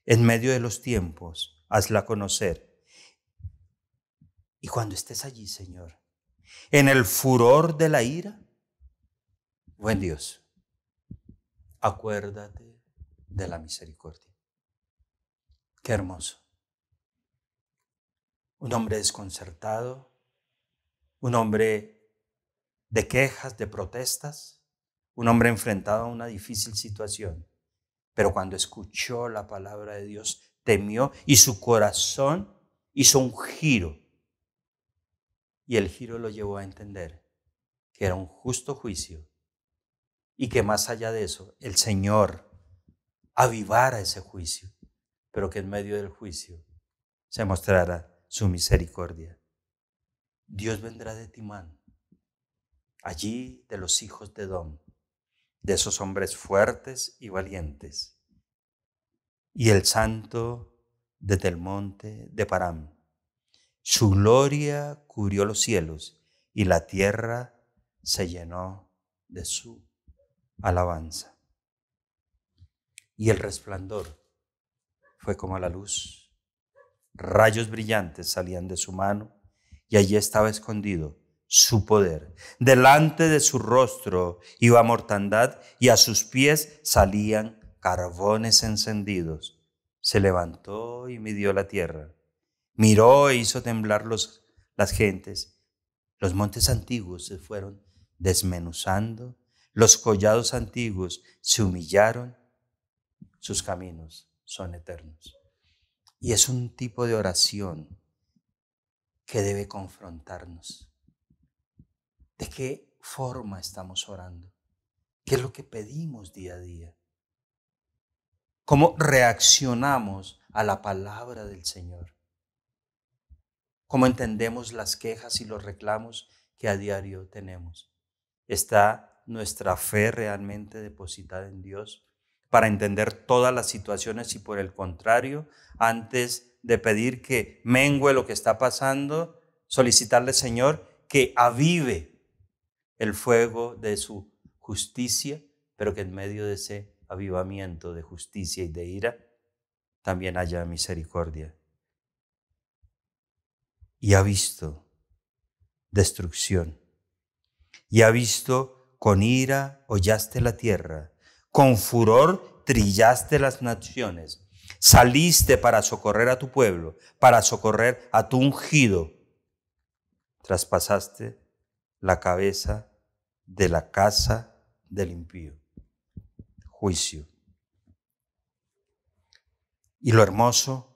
En medio de los tiempos, hazla conocer. Y cuando estés allí, Señor, en el furor de la ira, buen Dios, acuérdate de la misericordia. Qué hermoso. Un hombre desconcertado, un hombre de quejas, de protestas, un hombre enfrentado a una difícil situación. Pero cuando escuchó la palabra de Dios, temió y su corazón hizo un giro. Y el giro lo llevó a entender que era un justo juicio y que más allá de eso, el Señor avivara ese juicio, pero que en medio del juicio se mostrara su misericordia. Dios vendrá de Timán, allí de los hijos de Edom, de esos hombres fuertes y valientes, y el santo de Telmonte de Param. Su gloria cubrió los cielos y la tierra se llenó de su alabanza. Y el resplandor fue como la luz. Rayos brillantes salían de su mano y allí estaba escondido su poder. Delante de su rostro iba mortandad y a sus pies salían carbones encendidos. Se levantó y midió la tierra. Miró e hizo temblar las gentes. Los montes antiguos se fueron desmenuzando. Los collados antiguos se humillaron. Sus caminos son eternos. Y es un tipo de oración que debe confrontarnos. ¿De qué forma estamos orando? ¿Qué es lo que pedimos día a día? ¿Cómo reaccionamos a la palabra del Señor? ¿Cómo entendemos las quejas y los reclamos que a diario tenemos? ¿Está nuestra fe realmente depositada en Dios para entender todas las situaciones y por el contrario, antes de pedir que mengue lo que está pasando, solicitarle, Señor, que avive el fuego de su justicia, pero que en medio de ese avivamiento de justicia y de ira también haya misericordia? Y ha visto destrucción, y ha visto con ira hollaste la tierra, con furor trillaste las naciones, saliste para socorrer a tu pueblo, para socorrer a tu ungido, traspasaste la cabeza de la casa del impío. Juicio. Y lo hermoso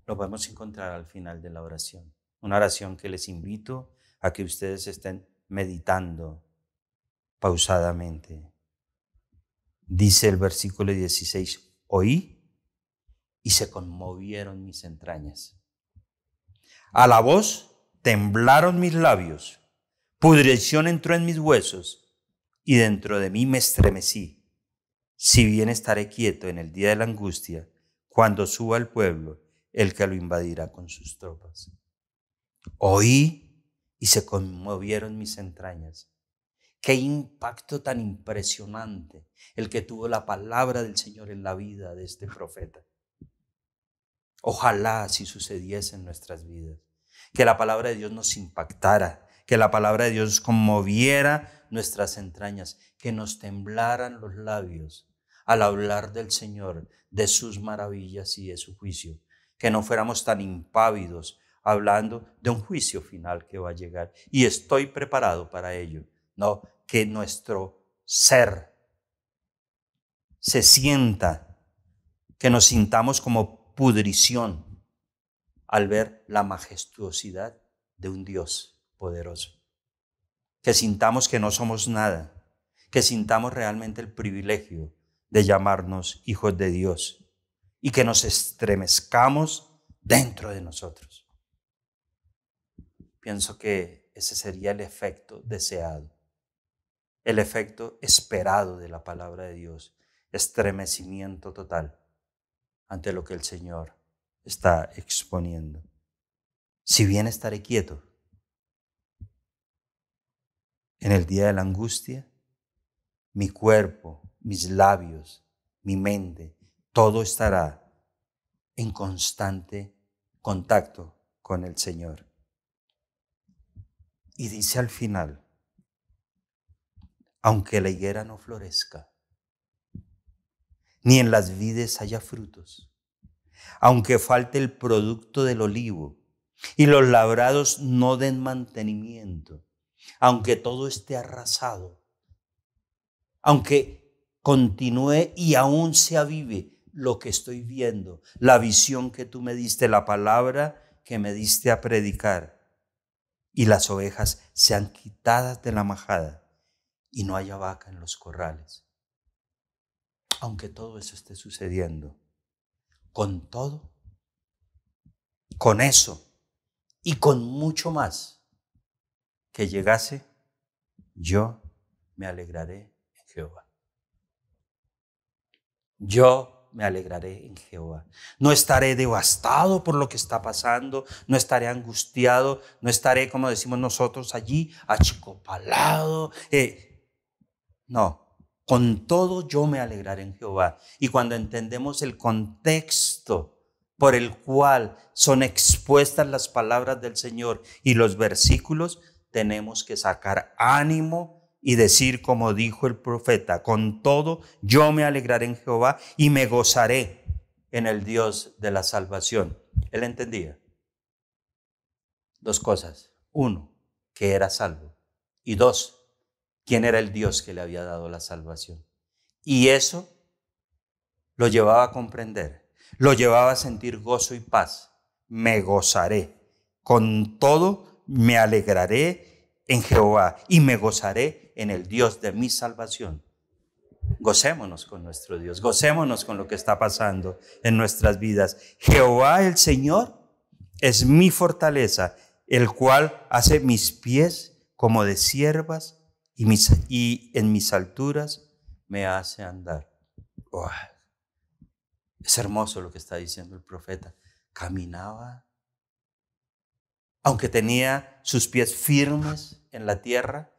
lo podemos encontrar al final de la oración. Una oración que les invito a que ustedes estén meditando pausadamente. Dice el versículo 16, oí y se conmovieron mis entrañas. A la voz temblaron mis labios, pudrición entró en mis huesos y dentro de mí me estremecí. Si bien estaré quieto en el día de la angustia, cuando suba el pueblo, el que lo invadirá con sus tropas. Oí y se conmovieron mis entrañas. Qué impacto tan impresionante el que tuvo la palabra del Señor en la vida de este profeta. Ojalá así sucediese en nuestras vidas, que la palabra de Dios nos impactara, que la palabra de Dios conmoviera nuestras entrañas, que nos temblaran los labios al hablar del Señor, de sus maravillas y de su juicio, que no fuéramos tan impávidos hablando de un juicio final que va a llegar. Y estoy preparado para ello. No, que nuestro ser se sienta, que nos sintamos como pudrición al ver la majestuosidad de un Dios poderoso. Que sintamos que no somos nada, que sintamos realmente el privilegio de llamarnos hijos de Dios y que nos estremezcamos dentro de nosotros. Pienso que ese sería el efecto deseado, el efecto esperado de la palabra de Dios, estremecimiento total ante lo que el Señor está exponiendo. Si bien estaré quieto en el día de la angustia, mi cuerpo, mis labios, mi mente, todo estará en constante contacto con el Señor. Y dice al final, aunque la higuera no florezca, ni en las vides haya frutos, aunque falte el producto del olivo y los labrados no den mantenimiento, aunque todo esté arrasado, aunque continúe y aún se avive lo que estoy viendo, la visión que tú me diste, la palabra que me diste a predicar, y las ovejas sean quitadas de la majada y no haya vaca en los corrales. Aunque todo eso esté sucediendo, con todo, con eso y con mucho más que llegase, yo me alegraré en Jehová. Yo me alegraré en Jehová. No estaré devastado por lo que está pasando, no estaré angustiado, no estaré, como decimos nosotros, allí achicopalado. No, con todo yo me alegraré en Jehová. Y cuando entendemos el contexto por el cual son expuestas las palabras del Señor y los versículos, tenemos que sacar ánimo y decir como dijo el profeta, con todo yo me alegraré en Jehová y me gozaré en el Dios de la salvación. Él entendía dos cosas. Uno, que era salvo. Y dos, quién era el Dios que le había dado la salvación. Y eso lo llevaba a comprender, lo llevaba a sentir gozo y paz. Me gozaré. Con todo me alegraré en Jehová y me gozaré en el Dios de mi salvación. Gocémonos con nuestro Dios, gocémonos con lo que está pasando en nuestras vidas. Jehová el Señor es mi fortaleza, el cual hace mis pies como de ciervas y en mis alturas me hace andar. Oh, es hermoso lo que está diciendo el profeta. Caminaba, aunque tenía sus pies firmes en la tierra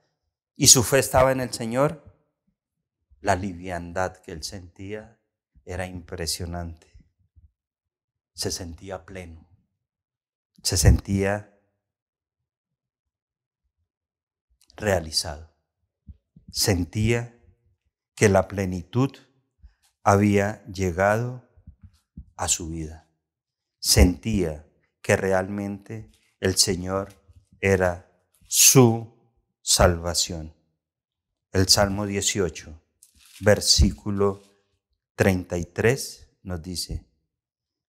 y su fe estaba en el Señor, la liviandad que él sentía era impresionante. Se sentía pleno, se sentía realizado. Sentía que la plenitud había llegado a su vida. Sentía que realmente el Señor era su salvación. El Salmo 18, versículo 33 nos dice,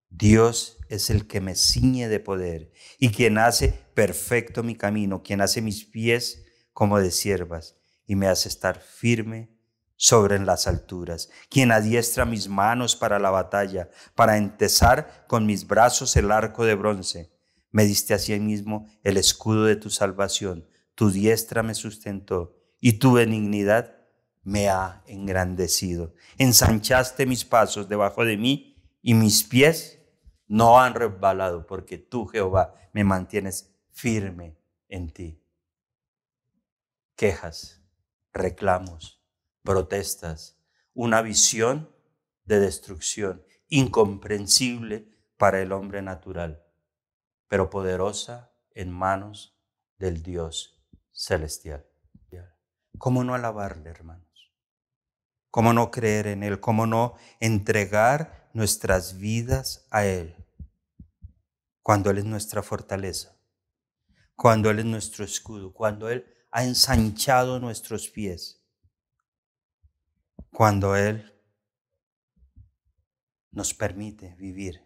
Dios es el que me ciñe de poder y quien hace perfecto mi camino, quien hace mis pies como de ciervas y me hace estar firme sobre las alturas, quien adiestra mis manos para la batalla, para entesar con mis brazos el arco de bronce. Me diste así mismo el escudo de tu salvación, tu diestra me sustentó y tu benignidad me ha engrandecido. Ensanchaste mis pasos debajo de mí y mis pies no han resbalado, porque tú, Jehová, me mantienes firme en ti. Quejas, reclamos, protestas, una visión de destrucción incomprensible para el hombre natural, pero poderosa en manos del Dios celestial. ¿Cómo no alabarle, hermanos? ¿Cómo no creer en Él? ¿Cómo no entregar nuestras vidas a Él? Cuando Él es nuestra fortaleza, cuando Él es nuestro escudo, cuando Él ha ensanchado nuestros pies. Cuando Él nos permite vivir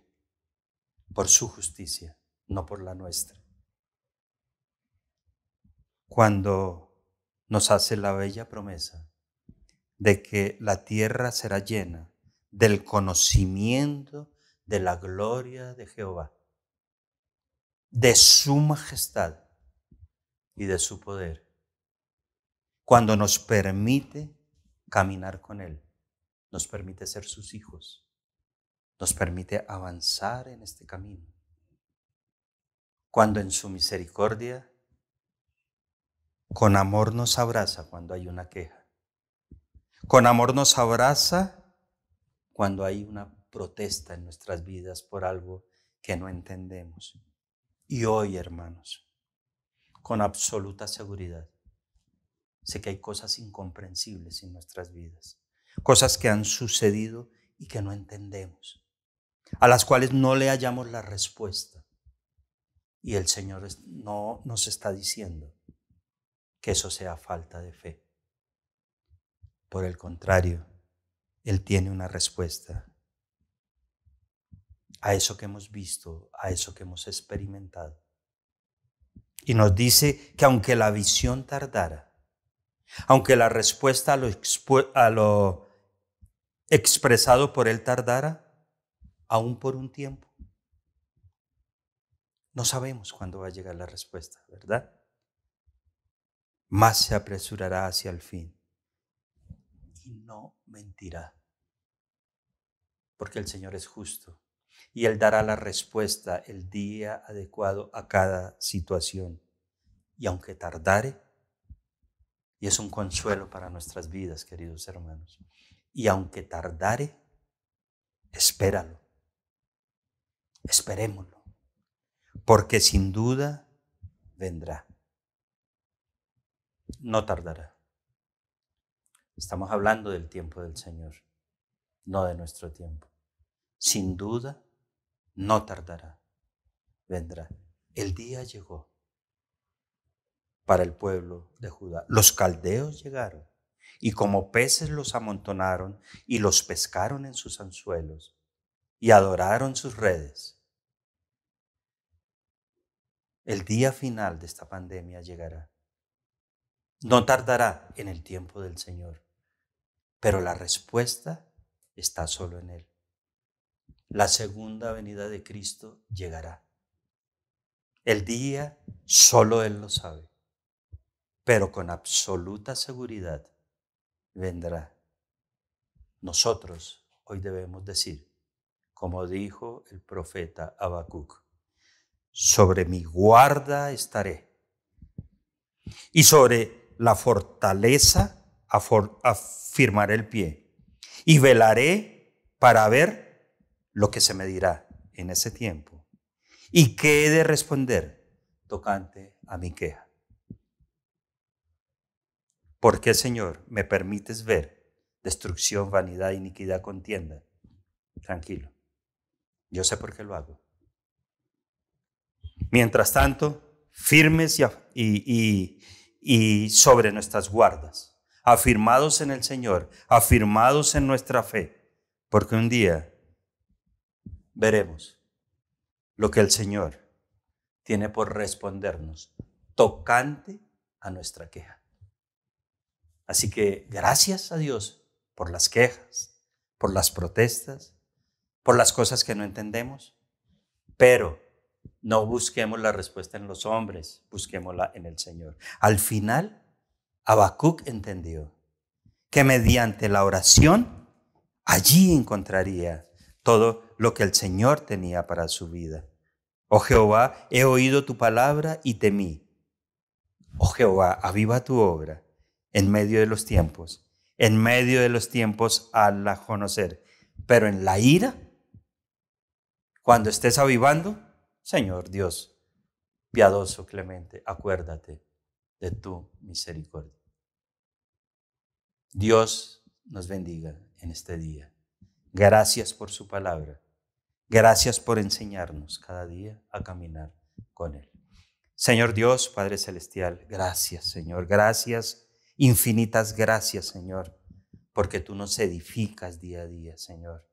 por su justicia, no por la nuestra. Cuando nos hace la bella promesa de que la tierra será llena del conocimiento de la gloria de Jehová, de su majestad y de su poder. Cuando nos permite caminar con Él, nos permite ser sus hijos, nos permite avanzar en este camino. Cuando en su misericordia, con amor nos abraza cuando hay una queja. Con amor nos abraza cuando hay una protesta en nuestras vidas por algo que no entendemos. Y hoy, hermanos, con absoluta seguridad, sé que hay cosas incomprensibles en nuestras vidas, cosas que han sucedido y que no entendemos, a las cuales no le hallamos la respuesta. Y el Señor no nos está diciendo que eso sea falta de fe. Por el contrario, Él tiene una respuesta a eso que hemos visto, a eso que hemos experimentado. Y nos dice que aunque la visión tardara, aunque la respuesta a lo expresado por Él tardara, aún por un tiempo, no sabemos cuándo va a llegar la respuesta, ¿verdad? Más se apresurará hacia el fin y no mentirá, porque el Señor es justo y Él dará la respuesta el día adecuado a cada situación. Y aunque tardare, y es un consuelo para nuestras vidas, queridos hermanos, y aunque tardare, espéralo, esperémoslo, porque sin duda vendrá. No tardará. Estamos hablando del tiempo del Señor, no de nuestro tiempo. Sin duda, no tardará. Vendrá. El día llegó para el pueblo de Judá. Los caldeos llegaron y como peces los amontonaron y los pescaron en sus anzuelos y adoraron sus redes. El día final de esta pandemia llegará. No tardará en el tiempo del Señor, pero la respuesta está solo en Él. La segunda venida de Cristo llegará. El día solo Él lo sabe, pero con absoluta seguridad vendrá. Nosotros hoy debemos decir, como dijo el profeta Habacuc, sobre mi guarda estaré y sobre la fortaleza afirmaré el pie y velaré para ver lo que se me dirá en ese tiempo y qué he de responder tocante a mi queja. ¿Por qué, Señor, me permites ver destrucción, vanidad, iniquidad, contienda? Tranquilo, yo sé por qué lo hago. Mientras tanto, firmes y sobre nuestras guardas, afirmados en el Señor, afirmados en nuestra fe, porque un día veremos lo que el Señor tiene por respondernos tocante a nuestra queja. Así que gracias a Dios por las quejas, por las protestas, por las cosas que no entendemos, pero no busquemos la respuesta en los hombres, busquémosla en el Señor. Al final, Habacuc entendió que mediante la oración, allí encontraría todo lo que el Señor tenía para su vida. Oh Jehová, he oído tu palabra y temí. Oh Jehová, aviva tu obra en medio de los tiempos. En medio de los tiempos hazla conocer. Pero en la ira, cuando estés avivando, Señor Dios, piadoso, clemente, acuérdate de tu misericordia. Dios nos bendiga en este día. Gracias por su palabra. Gracias por enseñarnos cada día a caminar con Él. Señor Dios, Padre Celestial, gracias, Señor. Gracias, infinitas gracias, Señor, porque tú nos edificas día a día, Señor.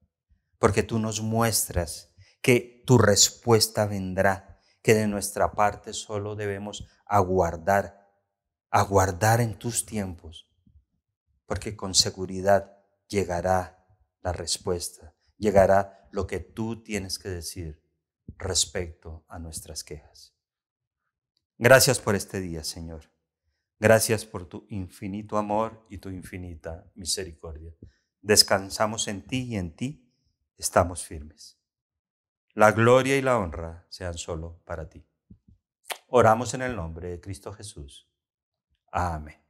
Porque tú nos muestras que tu respuesta vendrá, que de nuestra parte solo debemos aguardar en tus tiempos, porque con seguridad llegará la respuesta, llegará lo que tú tienes que decir respecto a nuestras quejas. Gracias por este día, Señor. Gracias por tu infinito amor y tu infinita misericordia. Descansamos en ti y en ti estamos firmes. La gloria y la honra sean solo para ti. Oramos en el nombre de Cristo Jesús. Amén.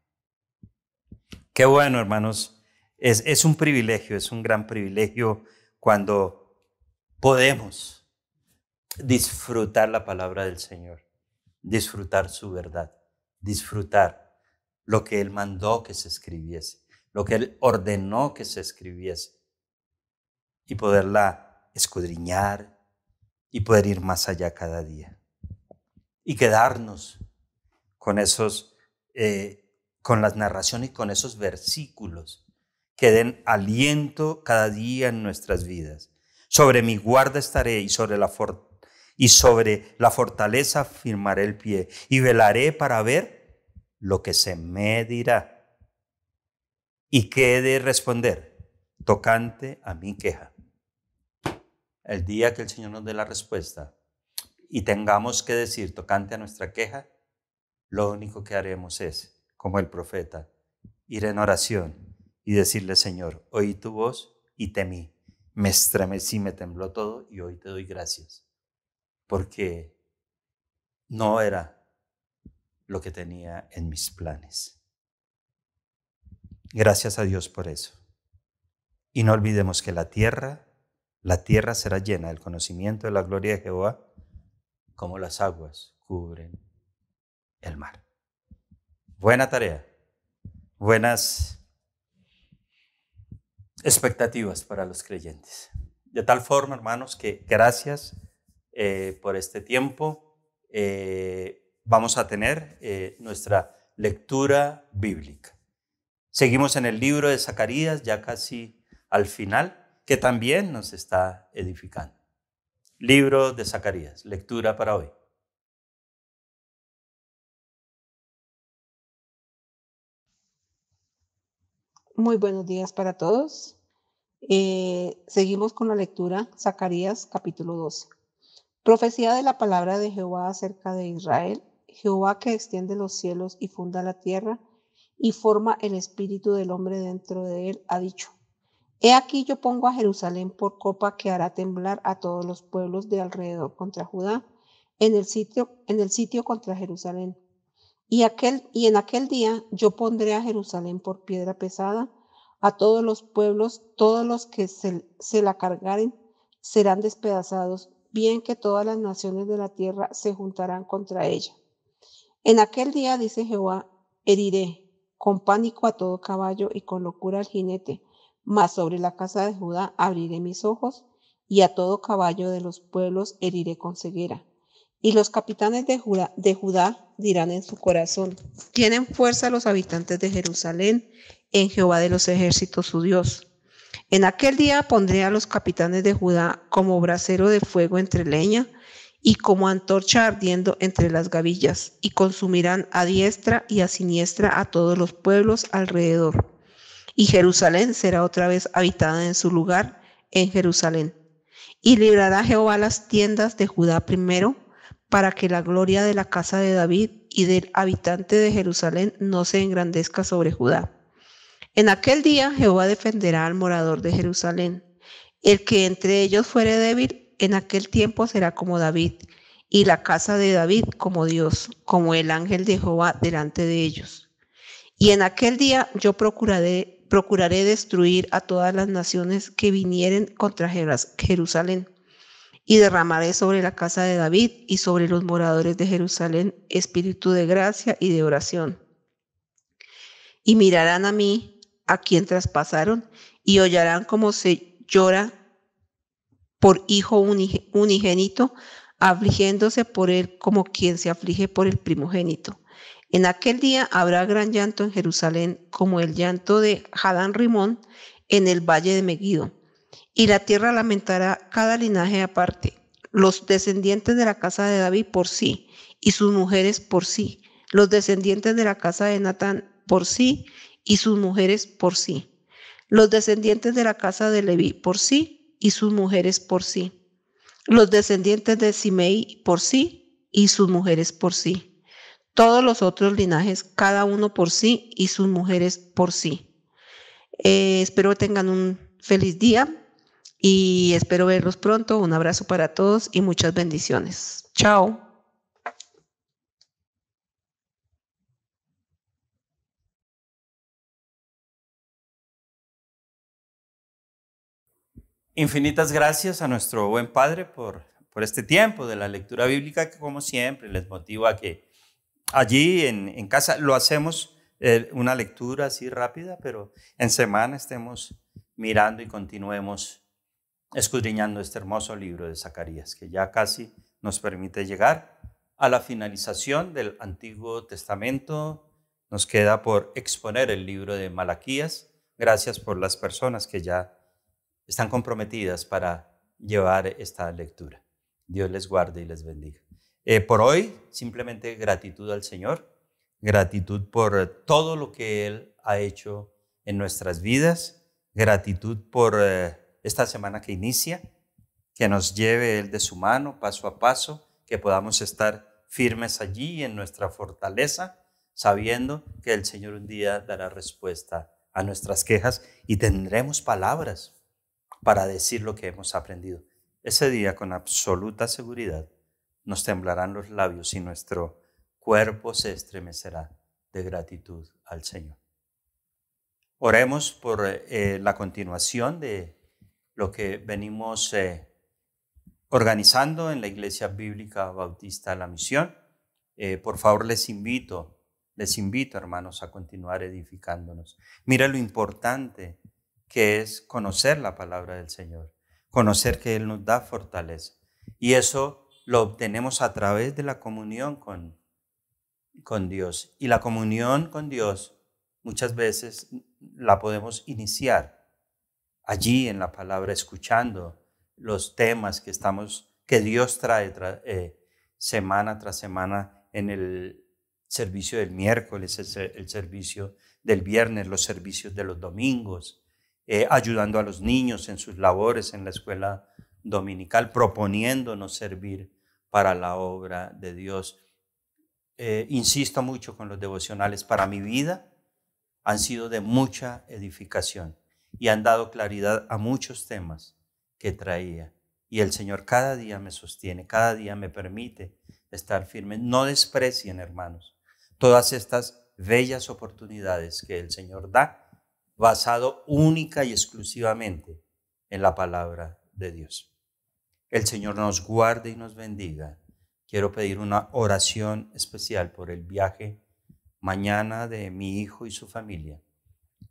Qué bueno, hermanos. Es un privilegio, es un gran privilegio cuando podemos disfrutar la palabra del Señor, disfrutar su verdad, disfrutar lo que Él mandó que se escribiese, lo que Él ordenó que se escribiese, y poderla escudriñar y poder ir más allá cada día y quedarnos con con las narraciones y con esos versículos que den aliento cada día en nuestras vidas. Sobre mi guarda estaré y sobre la fortaleza firmaré el pie y velaré para ver lo que se me dirá. ¿Y qué he de responder? Tocante a mi queja. El día que el Señor nos dé la respuesta y tengamos que decir tocante a nuestra queja, lo único que haremos es, como el profeta, ir en oración y decirle: Señor, oí tu voz y temí, me estremecí, me tembló todo y hoy te doy gracias, porque no era lo que tenía en mis planes. Gracias a Dios por eso. Y no olvidemos que la tierra será llena del conocimiento de la gloria de Jehová, como las aguas cubren el mar. Buena tarea, buenas expectativas para los creyentes. De tal forma, hermanos, que gracias por este tiempo. Vamos a tener nuestra lectura bíblica. Seguimos en el libro de Zacarías, ya casi al final, que también nos está edificando. Libro de Zacarías, lectura para hoy. Muy buenos días para todos. Seguimos con la lectura, Zacarías capítulo 12. Profecía de la palabra de Jehová acerca de Israel, Jehová que extiende los cielos y funda la tierra y forma el espíritu del hombre dentro de él, ha dicho: He aquí yo pongo a Jerusalén por copa que hará temblar a todos los pueblos de alrededor contra Judá, en el sitio contra Jerusalén. Y en aquel día yo pondré a Jerusalén por piedra pesada, a todos los pueblos, todos los que se la cargaren serán despedazados, bien que todas las naciones de la tierra se juntarán contra ella. En aquel día, dice Jehová, heriré con pánico a todo caballo y con locura al jinete, mas sobre la casa de Judá abriré mis ojos, y a todo caballo de los pueblos heriré con ceguera. Y los capitanes de Judá dirán en su corazón: tienen fuerza los habitantes de Jerusalén en Jehová de los ejércitos su Dios. En aquel día pondré a los capitanes de Judá como brasero de fuego entre leña y como antorcha ardiendo entre las gavillas, y consumirán a diestra y a siniestra a todos los pueblos alrededor. Y Jerusalén será otra vez habitada en su lugar en Jerusalén. Y librará Jehová las tiendas de Judá primero, para que la gloria de la casa de David y del habitante de Jerusalén no se engrandezca sobre Judá. En aquel día Jehová defenderá al morador de Jerusalén. El que entre ellos fuere débil, en aquel tiempo será como David, y la casa de David como Dios, como el ángel de Jehová delante de ellos. Y en aquel día yo procuraré destruir a todas las naciones que vinieren contra Jerusalén, y derramaré sobre la casa de David y sobre los moradores de Jerusalén espíritu de gracia y de oración. Y mirarán a mí, a quien traspasaron, y hollarán como se llora por hijo unigénito, afligiéndose por él como quien se aflige por el primogénito. En aquel día habrá gran llanto en Jerusalén, como el llanto de Hadán Rimón en el valle de Megiddo. Y la tierra lamentará cada linaje aparte, los descendientes de la casa de David por sí, y sus mujeres por sí, los descendientes de la casa de Natán por sí, y sus mujeres por sí, los descendientes de la casa de Leví por sí, y sus mujeres por sí, los descendientes de Simei por sí, y sus mujeres por sí, todos los otros linajes, cada uno por sí, y sus mujeres por sí. Espero que tengan un feliz día y espero verlos pronto. Un abrazo para todos y muchas bendiciones. Chao. Infinitas gracias a nuestro buen Padre por este tiempo de la lectura bíblica, que como siempre les motiva a que allí en casa lo hacemos una lectura así rápida, pero en semana estemos mirando y continuemos escudriñando este hermoso libro de Zacarías, que ya casi nos permite llegar a la finalización del Antiguo Testamento. Nos queda por exponer el libro de Malaquías. Gracias por las personas que ya están comprometidas para llevar esta lectura. Dios les guarde y les bendiga. Por hoy, simplemente gratitud al Señor, gratitud por todo lo que Él ha hecho en nuestras vidas, gratitud por esta semana que inicia, que nos lleve Él de su mano, paso a paso, que podamos estar firmes allí en nuestra fortaleza, sabiendo que el Señor un día dará respuesta a nuestras quejas y tendremos palabras para decir lo que hemos aprendido. Ese día, con absoluta seguridad, nos temblarán los labios y nuestro cuerpo se estremecerá de gratitud al Señor. Oremos por la continuación de lo que venimos organizando en la Iglesia Bíblica Bautista La Misión. Por favor, les invito, hermanos, a continuar edificándonos. Mira lo importante que es conocer la palabra del Señor, conocer que Él nos da fortaleza. Y eso lo obtenemos a través de la comunión con Dios. Y la comunión con Dios muchas veces la podemos iniciar allí en la palabra, escuchando los temas que Dios trae semana tras semana en el servicio del miércoles, el servicio del viernes, los servicios de los domingos, ayudando a los niños en sus labores en la escuela dominical, proponiéndonos servir para la obra de Dios. Insisto mucho con los devocionales. Para mi vida han sido de mucha edificación y han dado claridad a muchos temas que traía. Y el Señor cada día me sostiene, cada día me permite estar firme. No desprecien, hermanos, todas estas bellas oportunidades que el Señor da, basado única y exclusivamente en la palabra de Dios. El Señor nos guarde y nos bendiga. Quiero pedir una oración especial por el viaje mañana de mi hijo y su familia.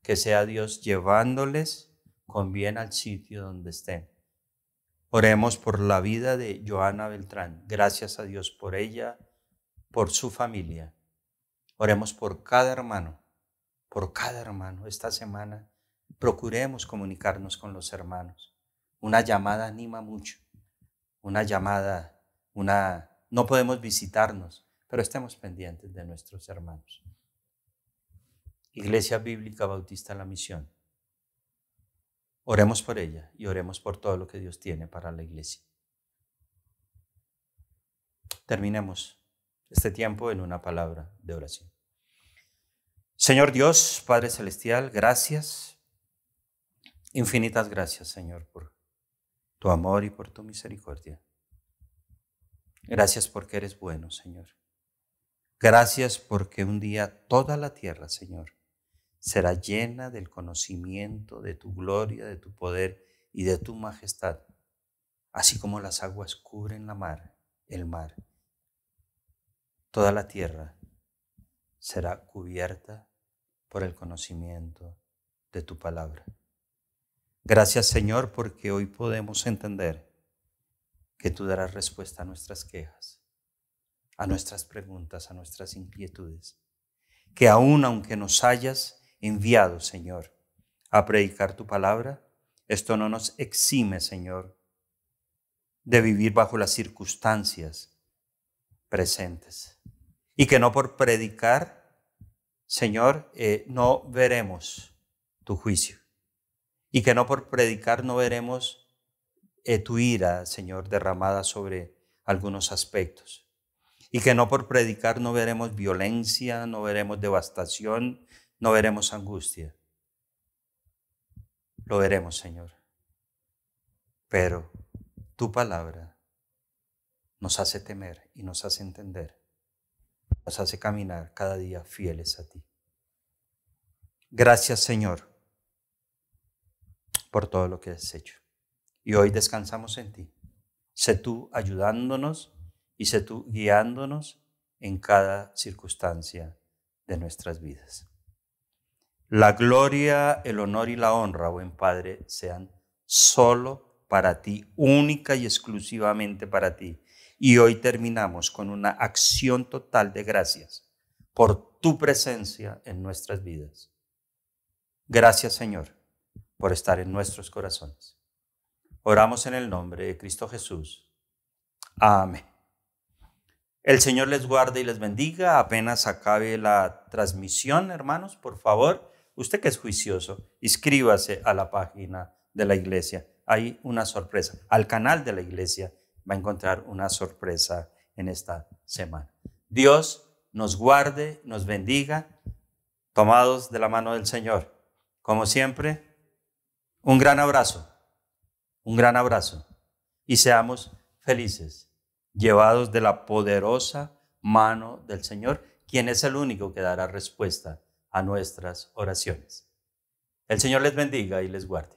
Que sea Dios llevándoles con bien al sitio donde estén. Oremos por la vida de Joana Beltrán. Gracias a Dios por ella, por su familia. Oremos por cada hermano. Esta semana procuremos comunicarnos con los hermanos. Una llamada anima mucho. No podemos visitarnos, pero estemos pendientes de nuestros hermanos. Iglesia Bíblica Bautista La Misión. Oremos por ella y oremos por todo lo que Dios tiene para la iglesia. Terminemos este tiempo en una palabra de oración. Señor Dios, Padre Celestial, gracias, infinitas gracias, Señor, por tu amor y por tu misericordia. Gracias porque eres bueno, Señor. Gracias porque un día toda la tierra, Señor, será llena del conocimiento de tu gloria, de tu poder y de tu majestad, así como las aguas cubren el mar. Toda la tierra será cubierta por el conocimiento de tu palabra. Gracias, Señor, porque hoy podemos entender que tú darás respuesta a nuestras quejas, a nuestras preguntas, a nuestras inquietudes. Que aún aunque nos hayas enviado, Señor, a predicar tu palabra, esto no nos exime, Señor, de vivir bajo las circunstancias presentes. Y que no por predicar, Señor, no veremos tu juicio. Y que no por predicar no veremos tu ira, Señor, derramada sobre algunos aspectos. Y que no por predicar no veremos violencia, no veremos devastación, no veremos angustia. Lo veremos, Señor. Pero tu palabra nos hace temer y nos hace entender. Nos hace caminar cada día fieles a ti. Gracias, Señor, por todo lo que has hecho. Y hoy descansamos en ti. Sé tú ayudándonos y sé tú guiándonos en cada circunstancia de nuestras vidas. La gloria, el honor y la honra, buen Padre, sean solo para ti, única y exclusivamente para ti. Y hoy terminamos con una acción total de gracias por tu presencia en nuestras vidas. Gracias, Señor, por estar en nuestros corazones. Oramos en el nombre de Cristo Jesús. Amén. El Señor les guarde y les bendiga. Apenas acabe la transmisión, hermanos, por favor, usted que es juicioso, inscríbase a la página de la iglesia. Hay una sorpresa. Al canal de la iglesia va a encontrar una sorpresa en esta semana. Dios nos guarde, nos bendiga, tomados de la mano del Señor. Como siempre, un gran abrazo y seamos felices, llevados de la poderosa mano del Señor, quien es el único que dará respuesta a nuestras oraciones. El Señor les bendiga y les guarde.